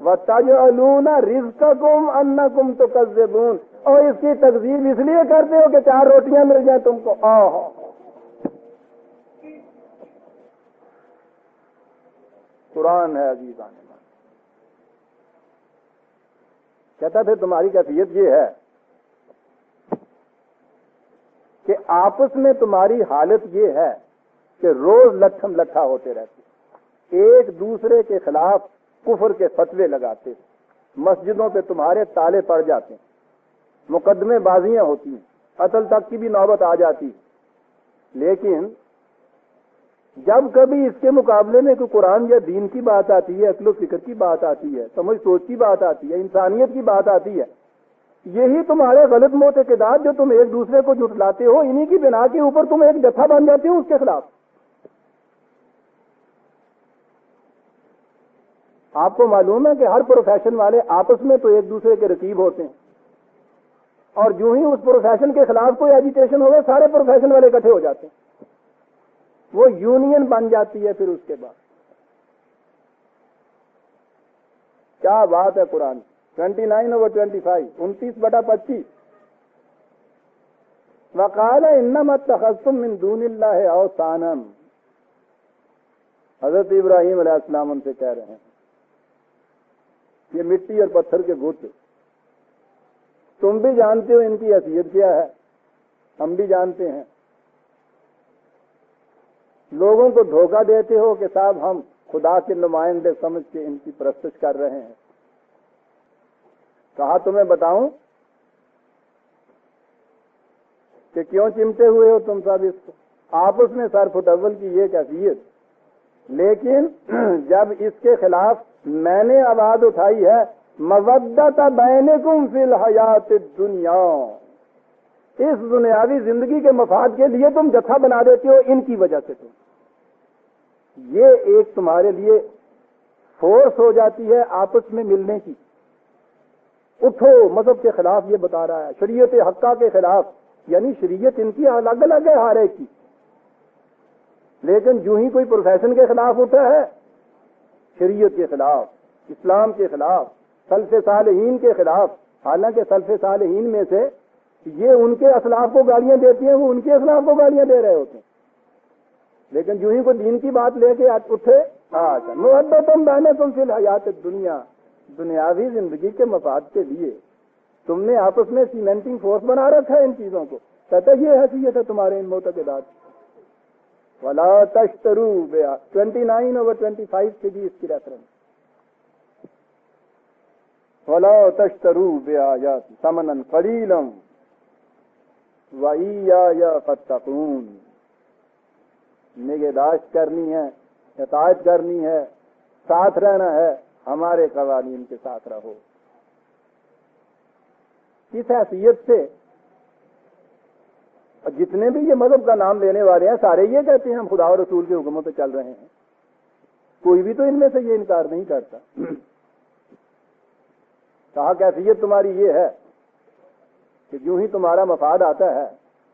वतजअलूना रिज़्क़कुम अन्नकुम तुकज़्ज़िबून, और इसकी तकज़ीब इसलिए करते हो कि 4 रोटियां मिल जाए तुमको। आहा, कुरान है अजीज़ान। कहता फिर तुम्हारी कैफियत ये है कि आपस में तुम्हारी हालत ये है कि रोज लट्ठम लट्ठा होते रहते, एक दूसरे के खिलाफ कुफर के फतवे लगाते, मस्जिदों पे तुम्हारे ताले पड़ जाते, मुकदमे बाजियां होती हैं, कत्ल तक की भी नौबत आ जाती। लेकिन जब कभी इसके मुकाबले में कोई कुरान या दीन की बात आती है, अक्ल फिक्र की बात आती है, समझ सोच की बात आती है, इंसानियत की बात आती है, यही तुम्हारे गलत मोतक़िदात जो तुम एक दूसरे को जुटलाते हो, इन्हीं की बिना के ऊपर तुम एक जत्था बन जाते हो उसके खिलाफ। आपको मालूम है कि हर प्रोफेशन वाले आपस में तो एक दूसरे के रकीब होते हैं, और जो ही उस प्रोफेशन के खिलाफ कोई एजिटेशन हो, सारे प्रोफेशन वाले इकट्ठे हो जाते हैं, वो यूनियन बन जाती है। फिर उसके बाद क्या बात है कुरान। 29/25, 29/25, वक़ाल इन्नमा इत्तख़ज़्तुम मिन दूनिल्लाहि औसानन। हजरत इब्राहीम अलैहिस्सलाम उनसे कह रहे हैं, ये मिट्टी और पत्थर के बुत, तुम भी जानते हो इनकी हैसियत क्या है, हम भी जानते हैं। लोगों को धोखा देते हो कि साहब हम खुदा के नुमाइंदे समझ के इनकी परस्तिश कर रहे हैं। कहा तुम्हें बताऊं कि क्यों चिमटे हुए हो तुम सब इसको, आपस में सर फुटअव्वल की ये कैफियत। लेकिन जब इसके खिलाफ मैंने आवाज उठाई है, मवद्दत बैनकुम फिल हयात दुनिया, इस दुनियावी जिंदगी के मफाद के लिए तुम जत्था बना देते हो इनकी वजह से। तुम ये एक तुम्हारे लिए फोर्स हो जाती है आपस में मिलने की। उठो, मजहब के खिलाफ ये बता रहा है, शरीयत हक्का के खिलाफ, यानी शरीयत इनकी अलग अलग है हर एक की, लेकिन जो ही कोई प्रोफेशन के खिलाफ उठा है, शरीयत के खिलाफ, इस्लाम के खिलाफ, सल्फ़े सालिहीन के खिलाफ, हालांकि सल्फ़े सालिहीन में से ये उनके असलाफ को गालियां देती हैं, वो उनके असलाफ को गालियां दे रहे होते हैं, लेकिन जो ही को दीन की बात लेके आज उठे, अच्छा मुवद्दतुम बैनकुम फिल हयात दुनिया, दुनियावी जिंदगी के मफाद के लिए तुमने आपस में सीमेंटिंग फोर्स बना रखा है इन चीजों को। कहता ये हैसियत है तुम्हारे इन मोतक़िदात। वला तश्तरू बिहा, 29/25 से भी इसकी रेफरेंस, वला तश्तरू बिआयाति समनन कलीलन व इय्या फत्तकून। निगहदाश्त करनी है, इताअत करनी है, साथ रहना है, हमारे कवानीन के साथ रहो। इस हैसियत से जितने भी ये मजहब का नाम लेने वाले हैं, सारे ये कहते हैं हम खुदा और रसूल के हुक्मों पे चल रहे हैं। कोई भी तो इनमें से ये इनकार नहीं करता। कहा कैफियत तुम्हारी ये है कि यूं ही तुम्हारा मफाद आता है,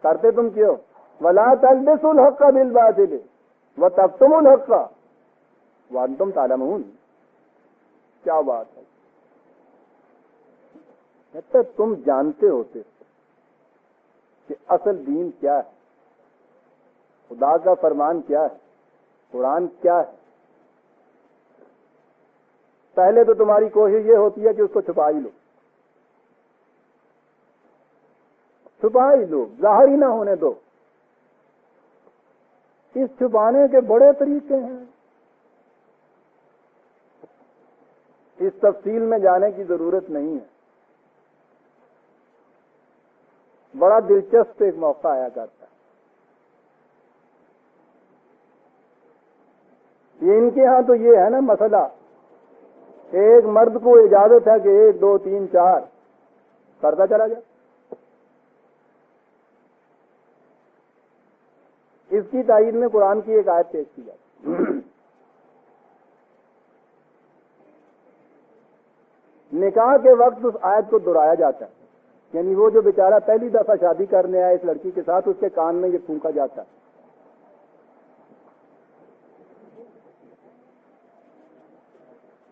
करते तुम क्यों, वला तल्बिसुल हक़्क़ बिल बातिल व तक्तुमुल हक़्क़ व अंतुम तालमून। क्या बात है, कहते तुम जानते होते कि असल दीन क्या है, खुदा का फरमान क्या है, कुरान क्या है। पहले तो तुम्हारी कोशिश ये होती है कि उसको छुपा ही लो, छुपा ही लो, जाहिर ही ना होने दो। इस छुपाने के बड़े तरीके हैं, इस तफसील में जाने की जरूरत नहीं है। बड़ा दिलचस्प एक मौका आया करता है। ये इनके यहां तो ये है ना मसला, एक मर्द को इजाजत है कि 1 2 3 4 करता चला जाए। इसकी तायीद में कुरान की एक आयत पेश की जाती। निकाह के वक्त उस आयत को दोहराया जाता है, यानी वो जो बेचारा पहली दफा शादी करने आया इस लड़की के साथ, उसके कान में ये फूंका जाता है।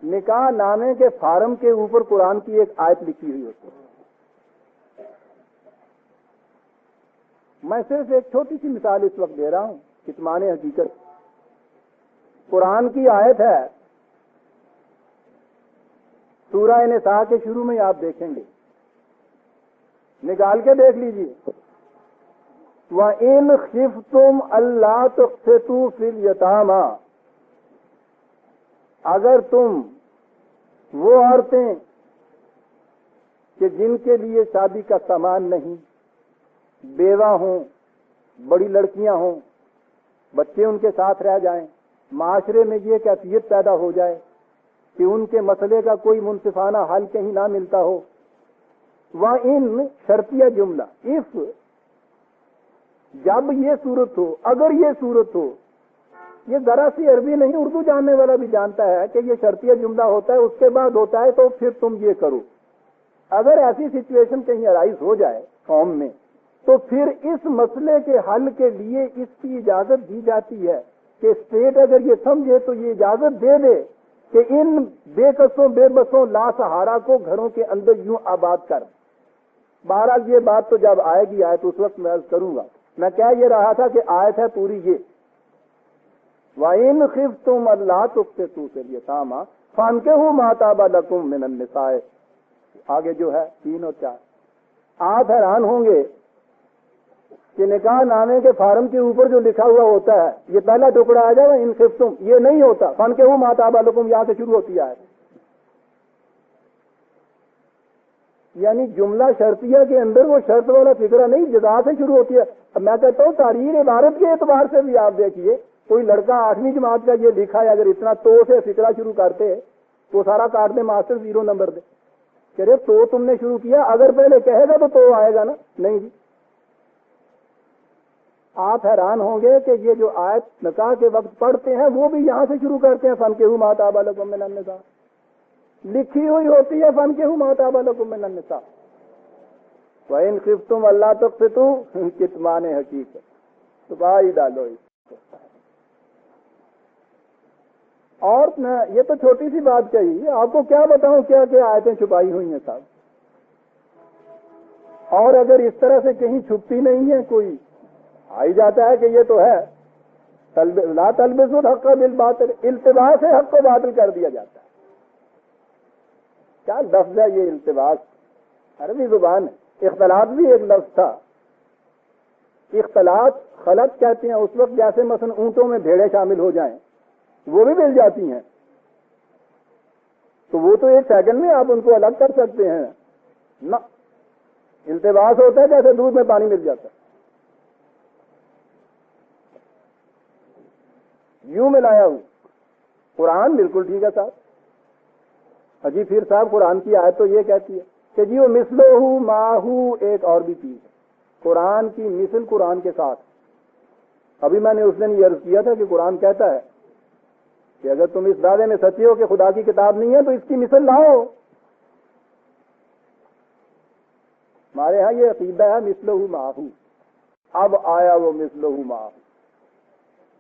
निकाह नामे के फार्म के ऊपर कुरान की एक आयत लिखी हुई होती है। मैं सिर्फ एक छोटी सी मिसाल इस वक्त दे रहा हूं, कितमाने हकीकत। कुरान की आयत है, सूरह निसा के शुरू में आप देखेंगे, निकाल के देख लीजिए। व इन खिफ्तुम अल्लाह तुक़्सितू फिल यतामा, अगर तुम वो औरतें कि जिनके लिए शादी का सामान नहीं, बेवा हों, बड़ी लड़कियां हों, बच्चे उनके साथ रह जाएं, माशरे में ये कैफियत पैदा हो जाए कि उनके मसले का कोई मुनसिफाना हल कहीं ना मिलता हो। वह इन शर्तिया जुमला, इफ जब ये सूरत हो, अगर ये सूरत हो, ये जरा सी अरबी नहीं उर्दू जानने वाला भी जानता है कि ये शर्तिया जुमला होता है, उसके बाद होता है तो फिर तुम ये करो। अगर ऐसी सिचुएशन कहीं अराइज हो जाए कौम में, तो फिर इस मसले के हल के लिए इसकी इजाजत दी जाती है कि स्टेट अगर ये समझे तो ये इजाजत दे दे कि इन बेकसों बेबसों लासहारा को घरों के अंदर यूं आबाद कर। बहरहाल ये बात तो जब आएगी आयत उस वक्त मैं अर्ज करूंगा। मैं कह ये रहा था कि आयत है पूरी ये, वाइन खिफ्तुम अल्लाह तुक़्सितू फिल यतामा फन्किहू मा ताबा लकुम मिनन निसाए। आगे जो है 3 और 4, आप हैरान होंगे कि निकाह नामे के फार्म के ऊपर जो लिखा हुआ होता है, ये पहला टुकड़ा आ जाएगा इन खिफ्तुम, ये नहीं होता। फन्किहू मा ताबा लकुम यहां से शुरू होती है, यानी जुमला शर्तिया के अंदर वो शर्त वाला फिक्रा नहीं, जज़ा से शुरू होती है। अब मैं कहता हूँ तारीर इबारत के एतबार से भी आप देखिए, कोई लड़का 8वीं जमात का ये लिखा है, अगर इतना तो से फिक्रा शुरू करते तो सारा काट दे, मास्टर 0 नंबर दे। कह रहे तो तुमने शुरू किया, अगर पहले कहेगा तो आएगा ना, नहीं जी। आप हैरान होंगे कि ये जो आयत निकाह के वक्त पढ़ते हैं वो भी यहां से शुरू करते हैं, फन्किहू मा ताबा लकुम मिनन निसा, लिखी हुई होती है फन्किहू मा ताबा लकुम मिनन निसा। व इन खिफ्तुम अल्लाह तुक़्सितू कितमाने हकीकत, तो भाई डालो इसको। और ये तो छोटी सी बात कही, आपको क्या बताऊं क्या क्या आयतें छुपाई हुई हैं साहब। और अगर इस तरह से कहीं छुपती नहीं है, कोई आई जाता है कि ये तो है, ला तल्बिसुल हक़्क़ बिल बातिल, इल्तिबास से हक़ को बातिल कर दिया जाता है। क्या लफ्ज़ है ये इल्तिबास, अरबी जुबान है। इख्तलात भी एक लफ्ज़ था। इख्तलात खलत कहते हैं उस वक्त जैसे मसलन ऊंटों में भेड़ें शामिल हो जाएं, वो भी मिल जाती हैं, तो वो तो 1 सेकंड में आप उनको अलग कर सकते हैं ना। इल्तिबास होता है जैसे दूध में पानी मिल जाता है, यूं मिलाया हूं। कुरान बिल्कुल ठीक है साहब। अजी फिर साहब कुरान की आयत तो ये कहती है कि जी वो मिसलोहू माहू, एक और भी चीज है कुरान की मिसल कुरान के साथ। अभी मैंने उस दिन ये अर्ज किया था कि कुरान कहता है कि अगर तुम इस दावे में सच्चे हो कि खुदा की किताब नहीं है तो इसकी मिसल लाओ। हमारे यहाँ ये अकीदा है मिसलोहू माहू, अब आया वो मिसलहू मा,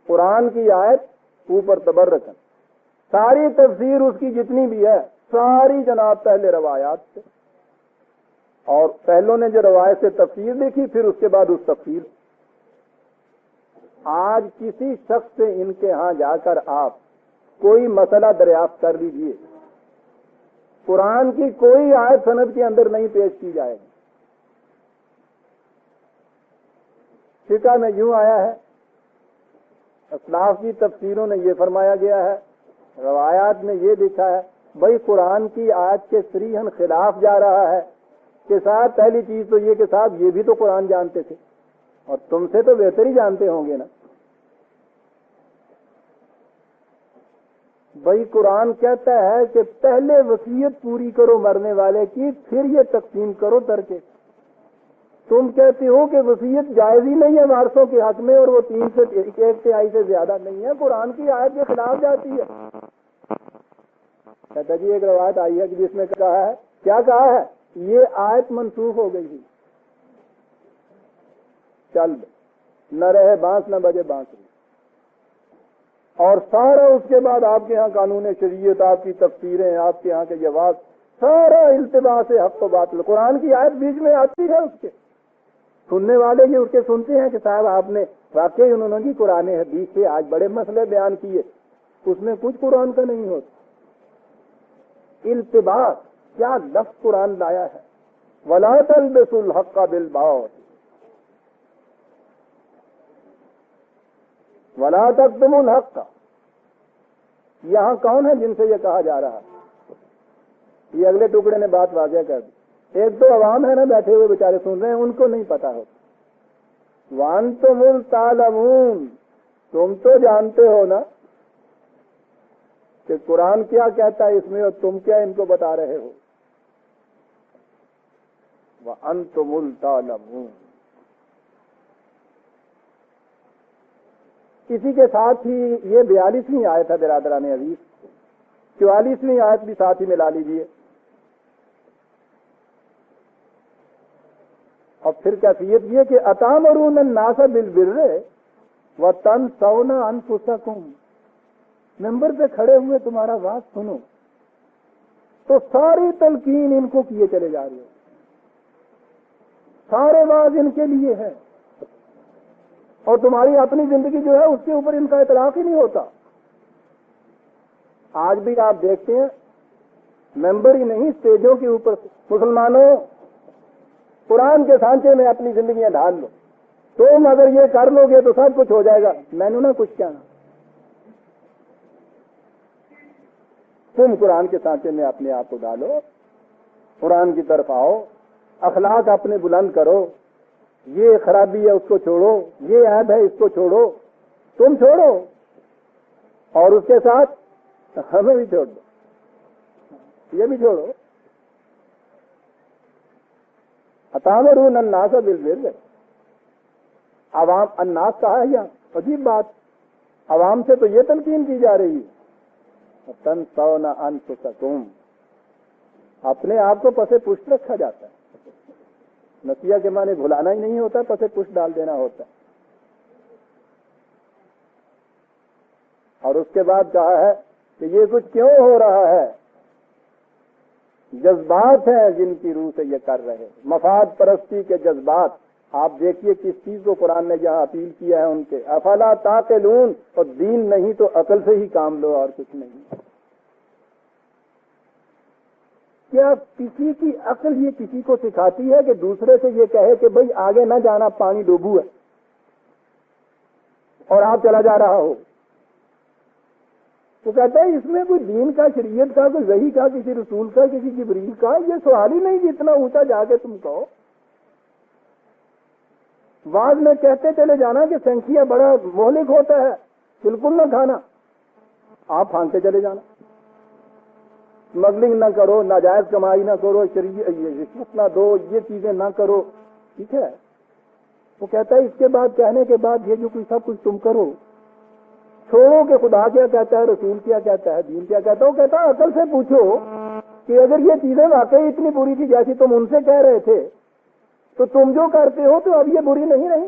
कुरान की आयत ऊपर तबर्रकन, सारी तफसीर उसकी जितनी भी है सारी जनाब पहले रवायात से, और पहलों ने जो रवायत से तफसीर देखी फिर उसके बाद उस तफसीर। आज किसी शख्स से इनके यहां जाकर आप कोई मसला दरियाफ्त कर लीजिए, कुरान की कोई आयत सनद के अंदर नहीं पेश की जाएगी। फिका में यूं आया है, असलाफ की तफसीरों में ये फरमाया गया है, रवायात में ये लिखा है, भाई कुरान की आयत के सरीहन खिलाफ जा रहा है के साथ पहली चीज तो ये कि साहब ये भी तो कुरान जानते थे और तुमसे तो बेहतर ही जानते होंगे ना। भाई कुरान कहता है कि पहले वसीयत पूरी करो मरने वाले की, फिर ये तकसीम करो तरके। तुम कहते हो कि वसीयत जायज ही नहीं है वारसों के हक में और वो 3 से 1 तिहाई से ज्यादा नहीं है, कुरान की आयत के खिलाफ जाती है। कहता जी एक रवायत आई है कि जिसमें कहा है, क्या कहा है, ये आयत मनसूख हो गई थी, चल न रहे बांस न बजे बांसुरी। और सारा उसके बाद आपके यहाँ कानून शरीयत, आपकी तफसीरें, आपके यहाँ के जवाब, सारा इल्तिबा से हक तो बात। कुरान की आयत बीच में आती है, उसके सुनने वाले ये उसके सुनते हैं कि साहब आपने वाकई उन्होंने की कुरान हदीस से आज बड़े मसले बयान किए, उसमें कुछ कुरान का नहीं होता। इल्तिबास क्या लफ्ज़ कुरान लाया है, वला तलबिसुल हक्का बिल बातिल वला तक्तुमुल हक्का। यहां कौन है जिनसे ये कहा जा रहा है? ये अगले टुकड़े ने बात वाज़ेह कर दी। एक तो अवाम है ना बैठे हुए बेचारे सुन रहे हैं, उनको नहीं पता होता। वांतुमुल तालमून, तुम तो जानते हो ना कि कुरान क्या कहता है इसमें और तुम क्या इनको बता रहे हो। वअंतुमुल तालमून। इसी के साथ ही ये 42वीं आयत है बिरादरान अजीज, 44वीं आयत भी साथ ही मिला लीजिए। और फिर कैफियत ये कि अतामरून अन्नास बिलबिर्र व तनसौना अनफुसकुम। मेंबर पे खड़े हुए तुम्हारा बात सुनो तो सारी तलकीन इनको किए चले जा रही हो, सारे वाज इनके लिए है और तुम्हारी अपनी जिंदगी जो है उसके ऊपर इनका इतलाक ही नहीं होता। आज भी आप देखते हैं मेंबर ही नहीं, स्टेजों के ऊपर मुसलमानों कुरान के सांचे में अपनी जिंदगियां ढाल लो, तुम अगर ये कर लोगे तो सब कुछ हो जाएगा। मैंने ना कुछ कहना, तुम कुरान के सांचे में अपने आप को डालो, कुरान की तरफ आओ, अखलाक अपने बुलंद करो, ये खराबी है उसको छोड़ो, ये ऐब है इसको छोड़ो, तुम छोड़ो और उसके साथ हमें भी छोड़ दो, ये भी छोड़ो। अतामरून अन्नास बिलबिर्र, अवाम अन्नास कहा है यहाँ, अजीब बात, अवाम से तो ये तलकीन की जा रही है तनसौना अनफुसकुम, अपने आप को पसे पुष्ट रखा जाता है। नसिया के माने भुलाना ही नहीं होता, पसे पुष्ट डाल देना होता है। और उसके बाद कहा है कि ये कुछ क्यों हो रहा है, जज्बात हैं जिनकी रूह से ये कर रहे, मफाद परस्ती के जज्बात। आप देखिए किस चीज को कुरान ने जहां अपील किया है उनके, अफला ताक़िलून, और दीन नहीं तो अकल से ही काम लो और कुछ नहीं। क्या किसी की अकल ये किसी को सिखाती है कि दूसरे से ये कहे कि भाई आगे ना जाना, पानी डूबू है और आप चला जा रहा हो? वो कहता है इसमें कोई दीन का, शरीयत का, कोई वही का, किसी रसूल का, किसी जिब्रील का ये सवाल ही नहीं जितना ऊंचा जाके तुम कहो। वाज में कहते चले जाना कि संख्या बड़ा मोहलिक होता है, बिल्कुल ना खाना, आप फांगते चले जाना, स्मगलिंग ना करो, नाजायज कमाई ना करो, रिश्वत ना दो, ये चीजें ना करो, ठीक है। वो कहता है इसके बाद कहने के बाद ये जो कुछ सब कुछ तुम करो, छोड़ो कि खुदा क्या कहता है, रसूल क्या कहता है, दीन क्या कहता है। वो कहता है अकल से पूछो कि अगर ये चीजें वाकई इतनी बुरी थी जैसी तुम उनसे कह रहे थे, तो तुम जो करते हो तो अब ये बुरी नहीं रही।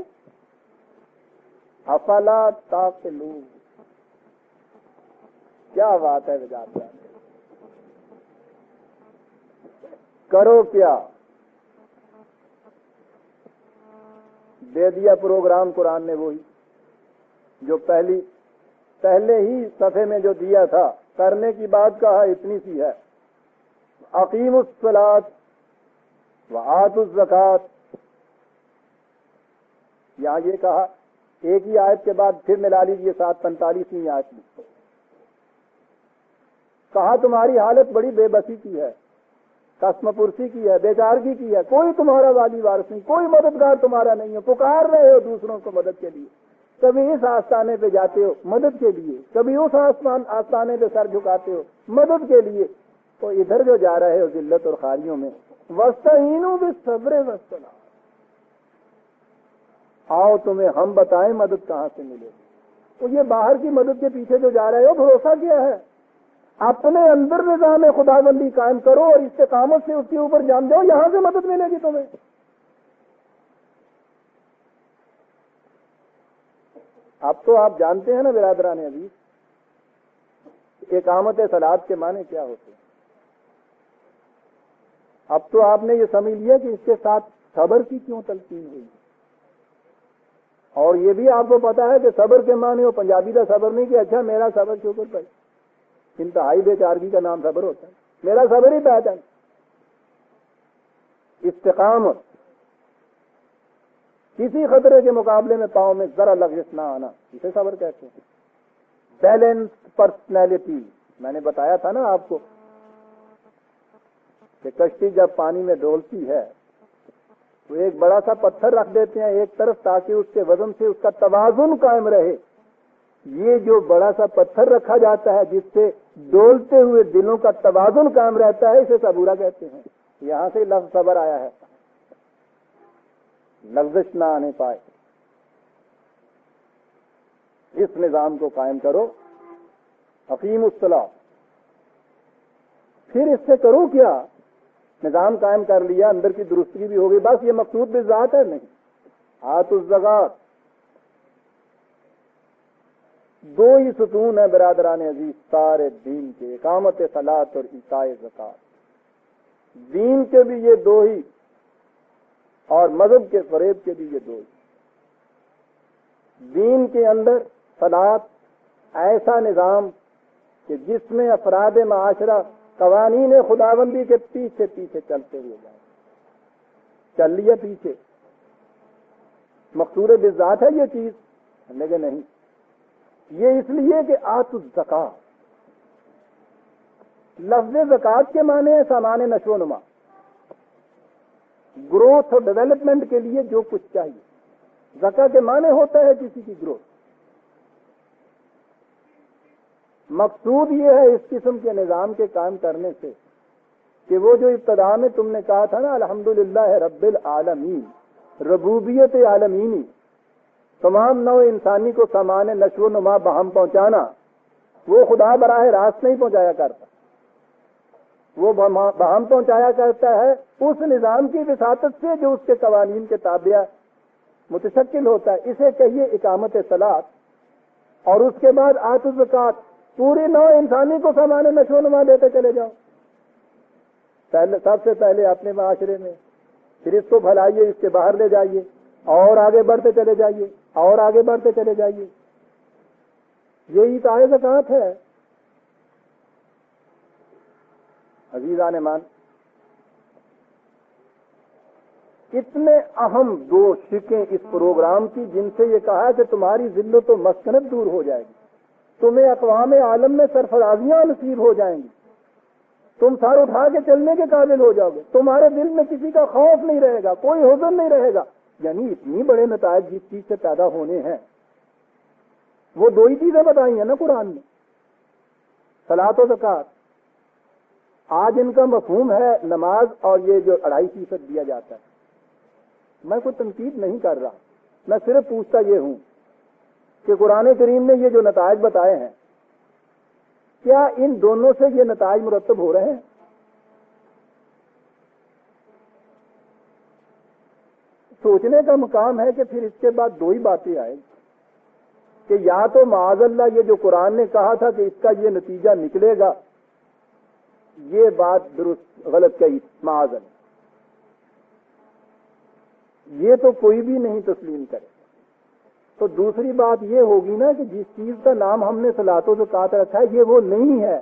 अफला ताक़िलून। क्या बात है विजात, करो क्या? दे दिया प्रोग्राम कुरान ने वही जो पहले ही सफ़े में जो दिया था। करने की बात कहा इतनी सी है, अकीमुस सलात व आतुज़ ज़कात। यहाँ ये कहा, एक ही आयत के बाद फिर मिला लीजिए 745वीं आयत में, कहा तुम्हारी हालत बड़ी बेबसी की है, कसमपुरसी की है, बेचारगी की है, कोई तुम्हारा वाली वारिस नहीं, कोई मददगार तुम्हारा नहीं है। पुकार रहे हो दूसरों को मदद के लिए, कभी इस आस्ताने पे जाते हो मदद के लिए, कभी उस आस्ताने पे सर झुकाते हो मदद के लिए, तो इधर जो जा रहे हो जिल्लत और खारियों में, वस्तईनु बिस्सब्र वस्सलाह। आओ तुम्हें हम बताएं मदद कहाँ से मिलेगी। तो ये बाहर की मदद के पीछे जो जा रहे हो, भरोसा क्या है? अपने अंदर निज़ाम खुदाबंदी कायम करो और इस्तिकामत से उसके ऊपर जान जाओ, यहां से मदद मिलेगी तुम्हें। अब तो आप जानते हैं ना बिरादरान अजीज, इकामत सलात के माने क्या होते हैं। अब तो आपने ये समझ लिया कि इसके साथ सब्र की क्यों तलकीन हुई, और ये भी आपको पता है कि सब्र के माने वो पंजाबी का सब्र नहीं कि अच्छा मेरा सब्र शुक्र भाई, इंतहाई बेचारगी का नाम सब्र होता है। मेरा सब्र ही बेहतर। इस्तिकामत, किसी खतरे के मुकाबले में पांव में जरा लग़ज़ ना आना, इसे सब्र कहते हैं। बैलेंस पर्सनैलिटी, मैंने बताया था ना आपको कि कश्ती जब पानी में डोलती है तो एक बड़ा सा पत्थर रख देते हैं एक तरफ ताकि उसके वजन से उसका तवाजुन कायम रहे। ये जो बड़ा सा पत्थर रखा जाता है जिससे डोलते हुए दिलों का तवाजुन कायम रहता है, इसे सबूरा कहते हैं। यहां से लफ्ज़ सब्र आया है, लग़ज़श ना आने पाए। इस निजाम को कायम करो, अकीमुस सलाह। फिर इससे करो क्या? निजाम कायम कर लिया, अंदर की दुरुस्ती भी हो गई, बस ये मकसूद बिज़ात है नहीं। आतुज़ ज़कात, दो ही सुतून है बिरादरान अजीज सारे दीन के, इकामत सलात और ईताए ज़कात। दीन के भी ये दो ही और मजहब के फरेब के भी ये दो ही। दीन के अंदर सलात ऐसा निजाम कि जिसमें अफराद माशरा कवानीन खुदाबंदी के पीछे पीछे चलते हुए जाए। चल लिया पीछे, मकसूद बिज़ात है ये चीज, लेकिन नहीं, ये इसलिए कि आतुज़ ज़कात, लफ्ज़ ज़कात के माने है सामान नशो नुमा, ग्रोथ और डेवलपमेंट के लिए जो कुछ चाहिए। ज़का के माने होता है किसी की ग्रोथ। मकसूद ये है इस किस्म के निज़ाम के कायम करने से कि वो जो इब्तदा में तुमने कहा था ना, अल्हम्दुलिल्लाह रब्बिल आलमीन, रबूबियत आलमीनी, तमाम नौ इंसानी को सामान नशो नुमा बहम पहुंचाना, वो खुदा बराह रास्त नहीं पहुंचाया करता, वो बहम पहुंचाया करता है उस निज़ाम की विसातत से जो उसके कवानीन के ताबिया मुतशक्किल होता है। इसे कहिए इकामत सलात। और उसके बाद आतुज़ ज़कात, पूरी नौ इंसानी को सामान नशो नुमा देते चले जाओ। पहले, सबसे पहले अपने माशरे में, फिर इसको फैलाइए, इसके बाहर ले जाइए, और आगे बढ़ते चले जाइए, और आगे बढ़ते चले जाइए। यही ईताए ज़कात है। अजीज़ान मान, इतने अहम दो शिकें इस प्रोग्राम की जिनसे ये कहा कि तुम्हारी जिल्लत व मस्कनत दूर हो जाएगी, तुम्हें अक़वाम आलम में सरफराजियां नसीब हो जाएंगी, तुम सर उठा के चलने के काबिल हो जाओगे, तुम्हारे दिल में किसी का खौफ नहीं रहेगा, कोई हुज़न नहीं रहेगा। यानी इतनी बड़े नताइज जिस चीज से पैदा होने हैं, वो दो ही चीजें बताई हैं ना कुरान में, सलात और ज़कात। आज इनका मफहूम है नमाज और ये जो 2.5% दिया जाता है। मैं कोई तनकीद नहीं कर रहा, मैं सिर्फ पूछता ये हूं कि कुरान करीम ने ये जो नताइज बताए हैं, क्या इन दोनों से ये नताइज मुरत्तब हो रहे हैं? सोचने का मुकाम है कि फिर इसके बाद दो ही बातें आएगी। कि या तो माअज़ल्लाह ये जो कुरान ने कहा था कि इसका ये नतीजा निकलेगा, ये बात दुरुस्त गलत कही माअज़ल्लाह, ये तो कोई भी नहीं तस्लीम करे। तो दूसरी बात ये होगी ना कि जिस चीज का नाम हमने सलातो ज़कात रखा है ये वो नहीं है।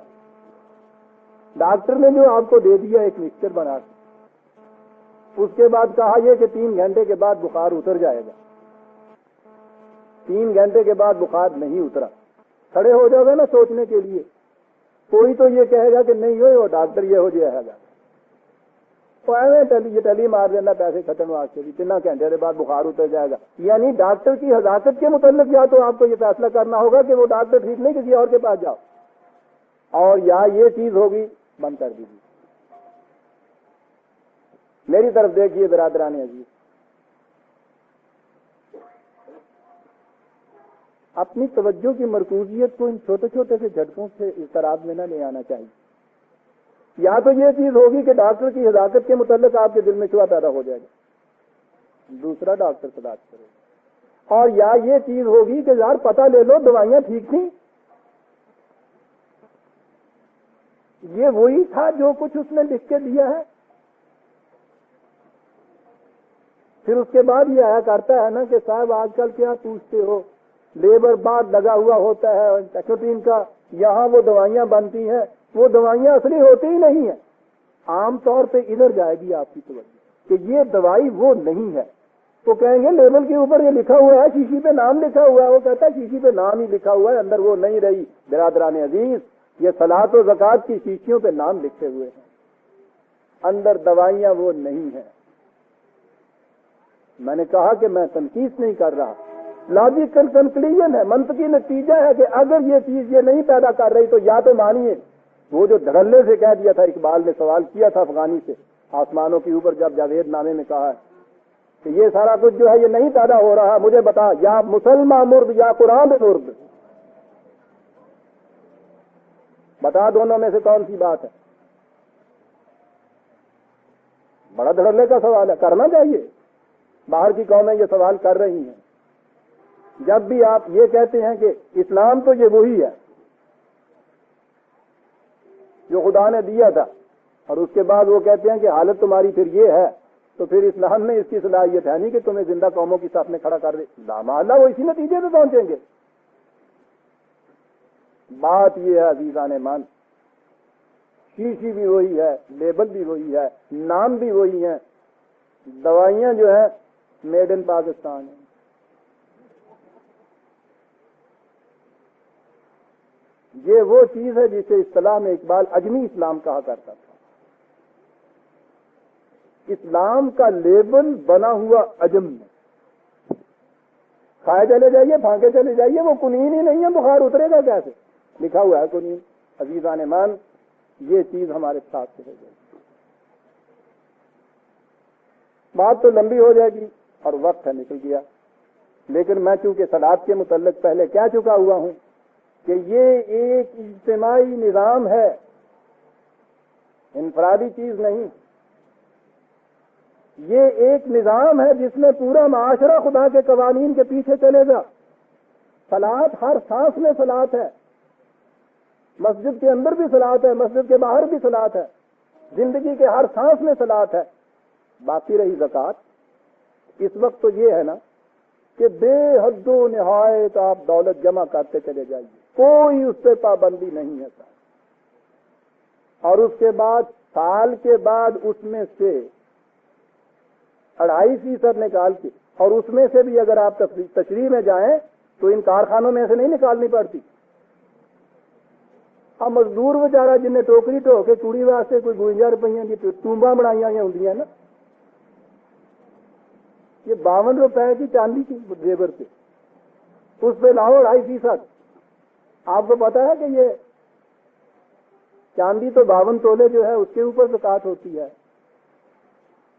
डॉक्टर ने जो आपको दे दिया एक मिक्सचर बना के, उसके बाद कहा ये कि 3 घंटे के बाद बुखार उतर जाएगा, 3 घंटे के बाद बुखार नहीं उतरा, खड़े हो जाओगे ना सोचने के लिए। कोई तो ये कहेगा कि नहीं हो डॉक्टर ये हो जाएगा, तो ये टली मार देना पैसे खत्म वास्ते भी 3 घंटे के बाद बुखार उतर जाएगा। यानी डॉक्टर की हज़ाकत के मुताल्लिक या तो आपको ये फैसला करना होगा कि वो डॉक्टर ठीक नहीं, किसी और के पास जाओ, और या ये चीज होगी बंद कर दीजिए। मेरी तरफ देखिए बिरादरान अजीज, अपनी तवज्जो की मरकूजियत को इन छोटे छोटे से झटकों से इस्तराब में न ले आना चाहिए। या तो ये चीज होगी कि डॉक्टर की हज़ाकत के मुताल्लिक आपके दिल में शुआ पैदा हो जाएगा, दूसरा डॉक्टर से बात करेगा, और या ये चीज होगी कि यार पता ले लो दवाइयां ठीक थी, ये वही था जो कुछ उसने लिख के दिया है। फिर उसके बाद ये आया करता है ना कि साहब आजकल क्या पूछते हो, लेबर बाद लगा हुआ होता है टेक्नोटीन का, यहाँ वो दवाइयां बनती हैं, वो दवाइयां असली होती ही नहीं है। आमतौर पे इधर जाएगी आपकी तवज्जो कि ये दवाई वो नहीं है, तो कहेंगे लेबल के ऊपर ये लिखा हुआ है, शीशी पे नाम लिखा हुआ है, वो कहता है शीशी पे नाम ही लिखा हुआ है, अंदर वो नहीं रही। बिरादरान अजीज, ये सलात और ज़कात की शीशियों पे नाम लिखे हुए हैं, अंदर दवाइयां वो नहीं है। मैंने कहा कि मैं तनकीस नहीं कर रहा, लॉजिकल कंक्लूजन है, मंतकी नतीजा है कि अगर ये चीज ये नहीं पैदा कर रही तो या तो मानिए वो जो धड़ल्ले से कह दिया था, इकबाल ने सवाल किया था अफगानी से आसमानों के ऊपर, जब जावेद नामे में कहा है कि ये सारा कुछ जो है ये नहीं पैदा हो रहा, मुझे बता या मुसलमान मुर्द या कुरान मुर्द, बता दोनों में से कौन सी बात है। बड़ा धड़ल्ले का सवाल है, करना चाहिए। बाहर की कौमें ये सवाल कर रही हैं। जब भी आप ये कहते हैं कि इस्लाम तो ये वही है जो खुदा ने दिया था, और उसके बाद वो कहते हैं कि हालत तुम्हारी फिर ये है, तो फिर इस्लाम में इसकी सलाहियत है नहीं कि तुम्हें जिंदा कौमों के साथ में खड़ा कर दे, लामाअल्लाह वो इसी नतीजे पे पहुंचेंगे। बात ये है अजीजान मान, शीशी भी वही है, लेबल भी वही है, नाम भी वही है, दवाइयां जो है मेड इन पाकिस्तान है। ये वो चीज है जिसे इस्लाम में इकबाल अजमी इस्लाम कहा करता था। इस्लाम का लेबल बना हुआ अजम में, खाए चले जाइए फांके चले जाइए, वो कुनीन ही नहीं है, बुखार उतरेगा कैसे, लिखा हुआ है कुनीन। अजीजान मान, ये चीज हमारे साथ से हो जाएगी। बात तो लंबी हो जाएगी और वक्त है निकल गया, लेकिन मैं चूंकि सलात के मुतल्लिक पहले कह चुका हुआ हूं कि ये एक इज्तिमाई निज़ाम है, इनफरादी चीज नहीं। ये एक निज़ाम है जिसमें पूरा माशरा खुदा के कवानीन के पीछे चलेगा। सलात हर सांस में सलात है, मस्जिद के अंदर भी सलात है, मस्जिद के बाहर भी सलात है, जिंदगी के हर सांस में सलात है। बाकी रही ज़कात, इस वक्त तो ये है ना कि बेहद्दो निहायत आप दौलत जमा करते चले जाइए, कोई उस पर पाबंदी नहीं है। और उसके बाद साल के बाद उसमें से 2.5% निकाल के, और उसमें से भी अगर आप तशरीह में जाएं तो इन कारखानों में से नहीं निकालनी पड़ती। अब मजदूर बेचारा जिन्हें टोकरी ढो के चूड़ी वास्ते कोई 52 रुपये की टूंबा बनाइया होंगी ना, ये 52 रुपए की चांदी की जेवर पे, उस पे लाओ 2.5%। आपको पता है कि ये चांदी तो 52 तोले जो है उसके ऊपर ज़कात होती है।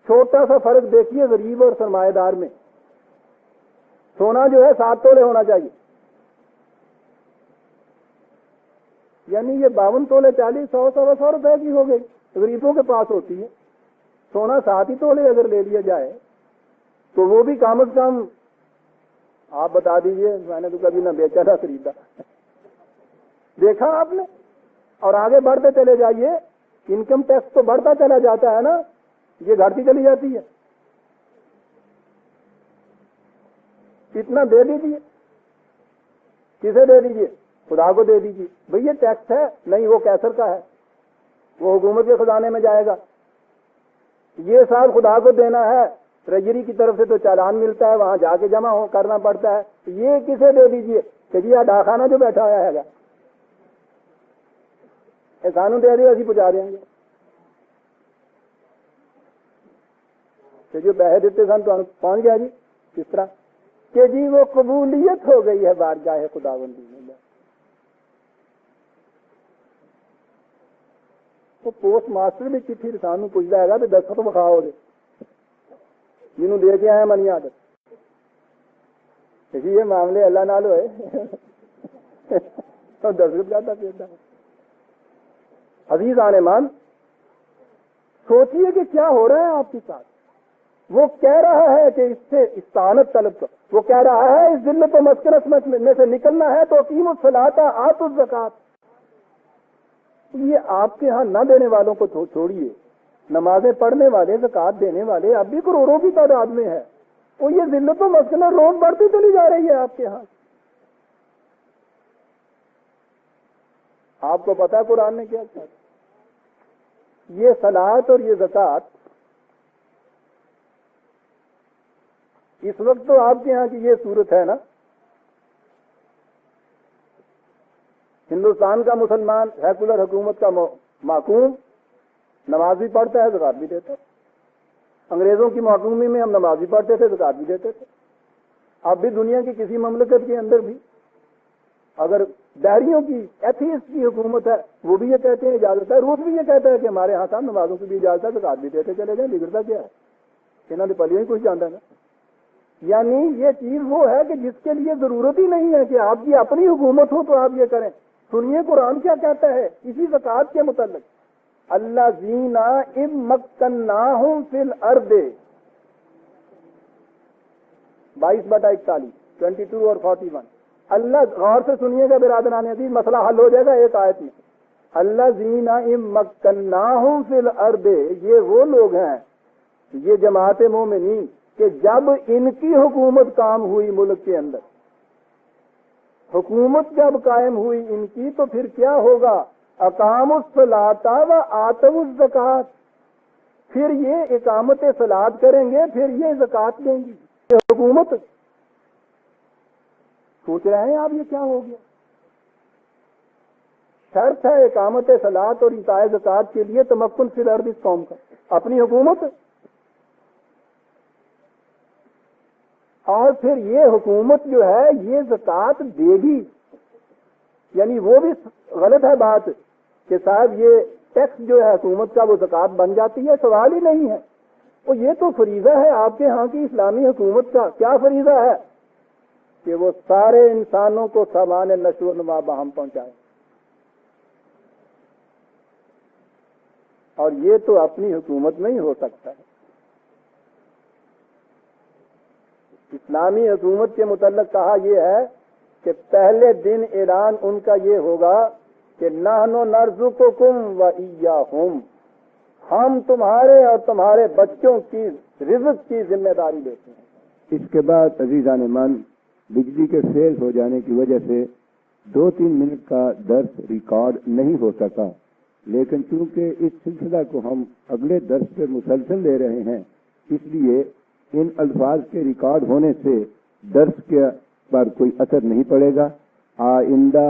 छोटा सा फर्क देखिए गरीब और सरमाएदार में, सोना जो है 7 तोले होना चाहिए, यानी ये 52 तोले 40, 100, 100 रुपए की हो गई, गरीबों के पास होती है। सोना 7 ही तोले अगर ले लिया जाए तो वो भी कम से कम आप बता दीजिए, मैंने तो कभी ना बेचा ना खरीदा। देखा आपने? और आगे बढ़ते चले जाइए, इनकम टैक्स तो बढ़ता चला जाता है ना, ये घटती चली जाती है। कितना दे दीजिए, किसे दे दीजिए? खुदा को दे दीजिए। भैया टैक्स है नहीं, वो कैसर का है, वो हुकूमत के खजाने में जाएगा। ये साल खुदा को देना है, ट्रेजरी की तरफ से तो चालान मिलता है, वहां जाके जमा करना पड़ता है। ये किसे दे दीजिए कि जी डाखाना जो बैठा हुआ है सानू दे दिए, अभी पहुंचा देंगे। तो जो पैसे देते सन तो पहुंच गया जी। किस तरह कि जी वो कबूलियत हो गई है बारगाह खुदावंदी में। तो पोस्ट मास्टर भी चिट्ठी सानू पूछता है भी दस्तखत विखाओ दे जिन्होंने दे के आए मनी आदत। ये मामले अल्लाह नाल होए तो दस्तखत जाता फिरता। अजीज आने मान, सोचिए कि क्या हो रहा है आपके साथ। वो कह रहा है कि इससे इस्तानत तलब कर, वो कह रहा है इस जिल्लत तो मस्करत में से निकलना है तो कीमत सलाता आतुल ज़कात। ये आपके यहाँ न देने वालों को छोड़िए, नमाजें पढ़ने वाले, ज़कात देने वाले अब भी करोड़ों की तादाद में है। वो ये जिल्लत तो मस्करत रोज बढ़ती चली जा रही है आपके यहाँ। आपको पता है कुरान ने क्या कहा? ये सलात और ये ज़कात इस वक्त तो आपके यहाँ की ये सूरत है ना, हिंदुस्तान का मुसलमान सेकुलर हुकूमत का माकूम नमाज भी पढ़ता है, ज़कात भी देता है। अंग्रेजों की माकूमी में हम नमाज भी पढ़ते थे, ज़कात भी देते थे। अब भी दुनिया की किसी ममलकत के अंदर भी अगर दारियों की, एथीस्ट की हुकूमत है, वो भी ये कहते हैं इजाजत है। रूस भी ये कहता है कि हमारे यहाँ साहब नमाजों की भी इजाजत है, ज़कात भी देते चले जाए, बिगड़ता क्या है? इन्होंने पलियों ही कुछ जानता है ना। यानी ये चीज वो है कि जिसके लिए जरूरत ही नहीं है कि आपकी अपनी हुकूमत हो तो आप ये करें। सुनिए कुरान क्या कहता है इसी ज़कात के मुताल्लिक। अल्लाह जीना इम्मक्कन्नाहुम फिल अर्दे 22/41, 22 और 41। अल्लाह, गौर से सुनिएगा बिरादरान अज़ीज़, मसला हल हो जाएगा एक आयत में। अल्लाह जीना इम्मक्कन्नाहुम फिल अर्दे, ये वो लोग हैं, ये जमात मोमिनीन कि जब इनकी हुकूमत काम हुई मुल्क के अंदर, हुकूमत जब कायम हुई इनकी, तो फिर क्या होगा? अकामुस सलाता व आतमुस ज़कात। फिर ये इकामत सलात करेंगे, फिर ये ज़कात देंगी। ये हुकूमत, सोच रहे हैं आप ये क्या हो गया? शर्त है इकामत सलात और इताए ज़कात के लिए तमक्कुन फिल अर्द, इस कौम का अपनी हुकूमत। और फिर ये हुकूमत जो है ये ज़कात देगी। यानी वो भी गलत है बात कि साहब ये टैक्स जो है हुकूमत का वो ज़कात बन जाती है, सवाल ही नहीं है। और ये तो फरीज़ा है आपके यहाँ की इस्लामी हुकूमत का। क्या फरीज़ा है? कि वो सारे इंसानों को सामान नशो नुमा बहम पहुंचाए। और ये तो अपनी हुकूमत में ही हो सकता है। इस्लामी हुकूमत के मुतल्लिक़ कहा यह है कि पहले दिन ऐलान उनका ये होगा कि नहनु नर्ज़ुकुकुम व इय्याहुम, हम तुम्हारे और तुम्हारे बच्चों की रिज़्क़ की जिम्मेदारी लेते हैं। इसके बाद अजीज़ान मान, बिजली के फेल हो जाने की वजह से 2-3 मिनट का दर्स रिकॉर्ड नहीं हो सका, लेकिन चूंकि इस सिलसिला को हम अगले दर्स पे मुसलसल ले रहे हैं, इसलिए इन अल्फाज के रिकॉर्ड होने से दर्स के पर कोई असर नहीं पड़ेगा। आइंदा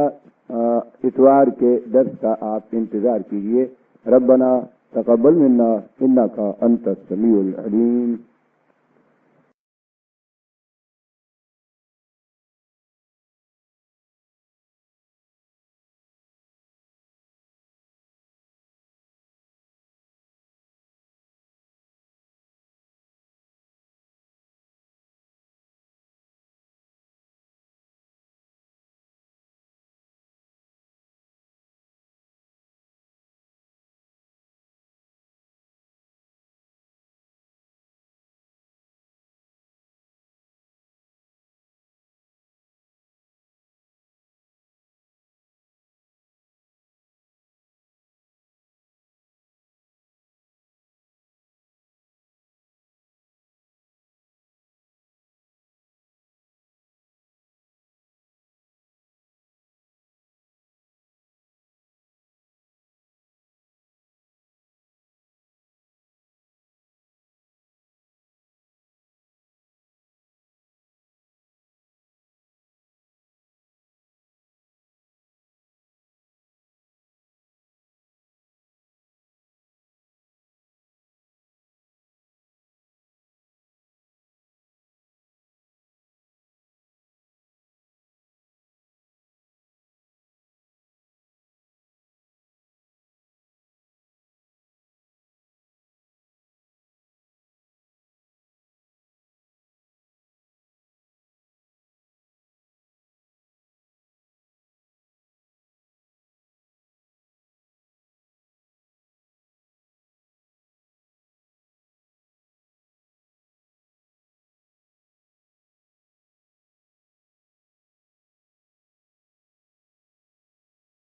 इतवार के दर्स का आप इंतजार कीजिए। रब्बना तक़ब्बल मिन्ना इन्नका अंतस समीउल अलीम।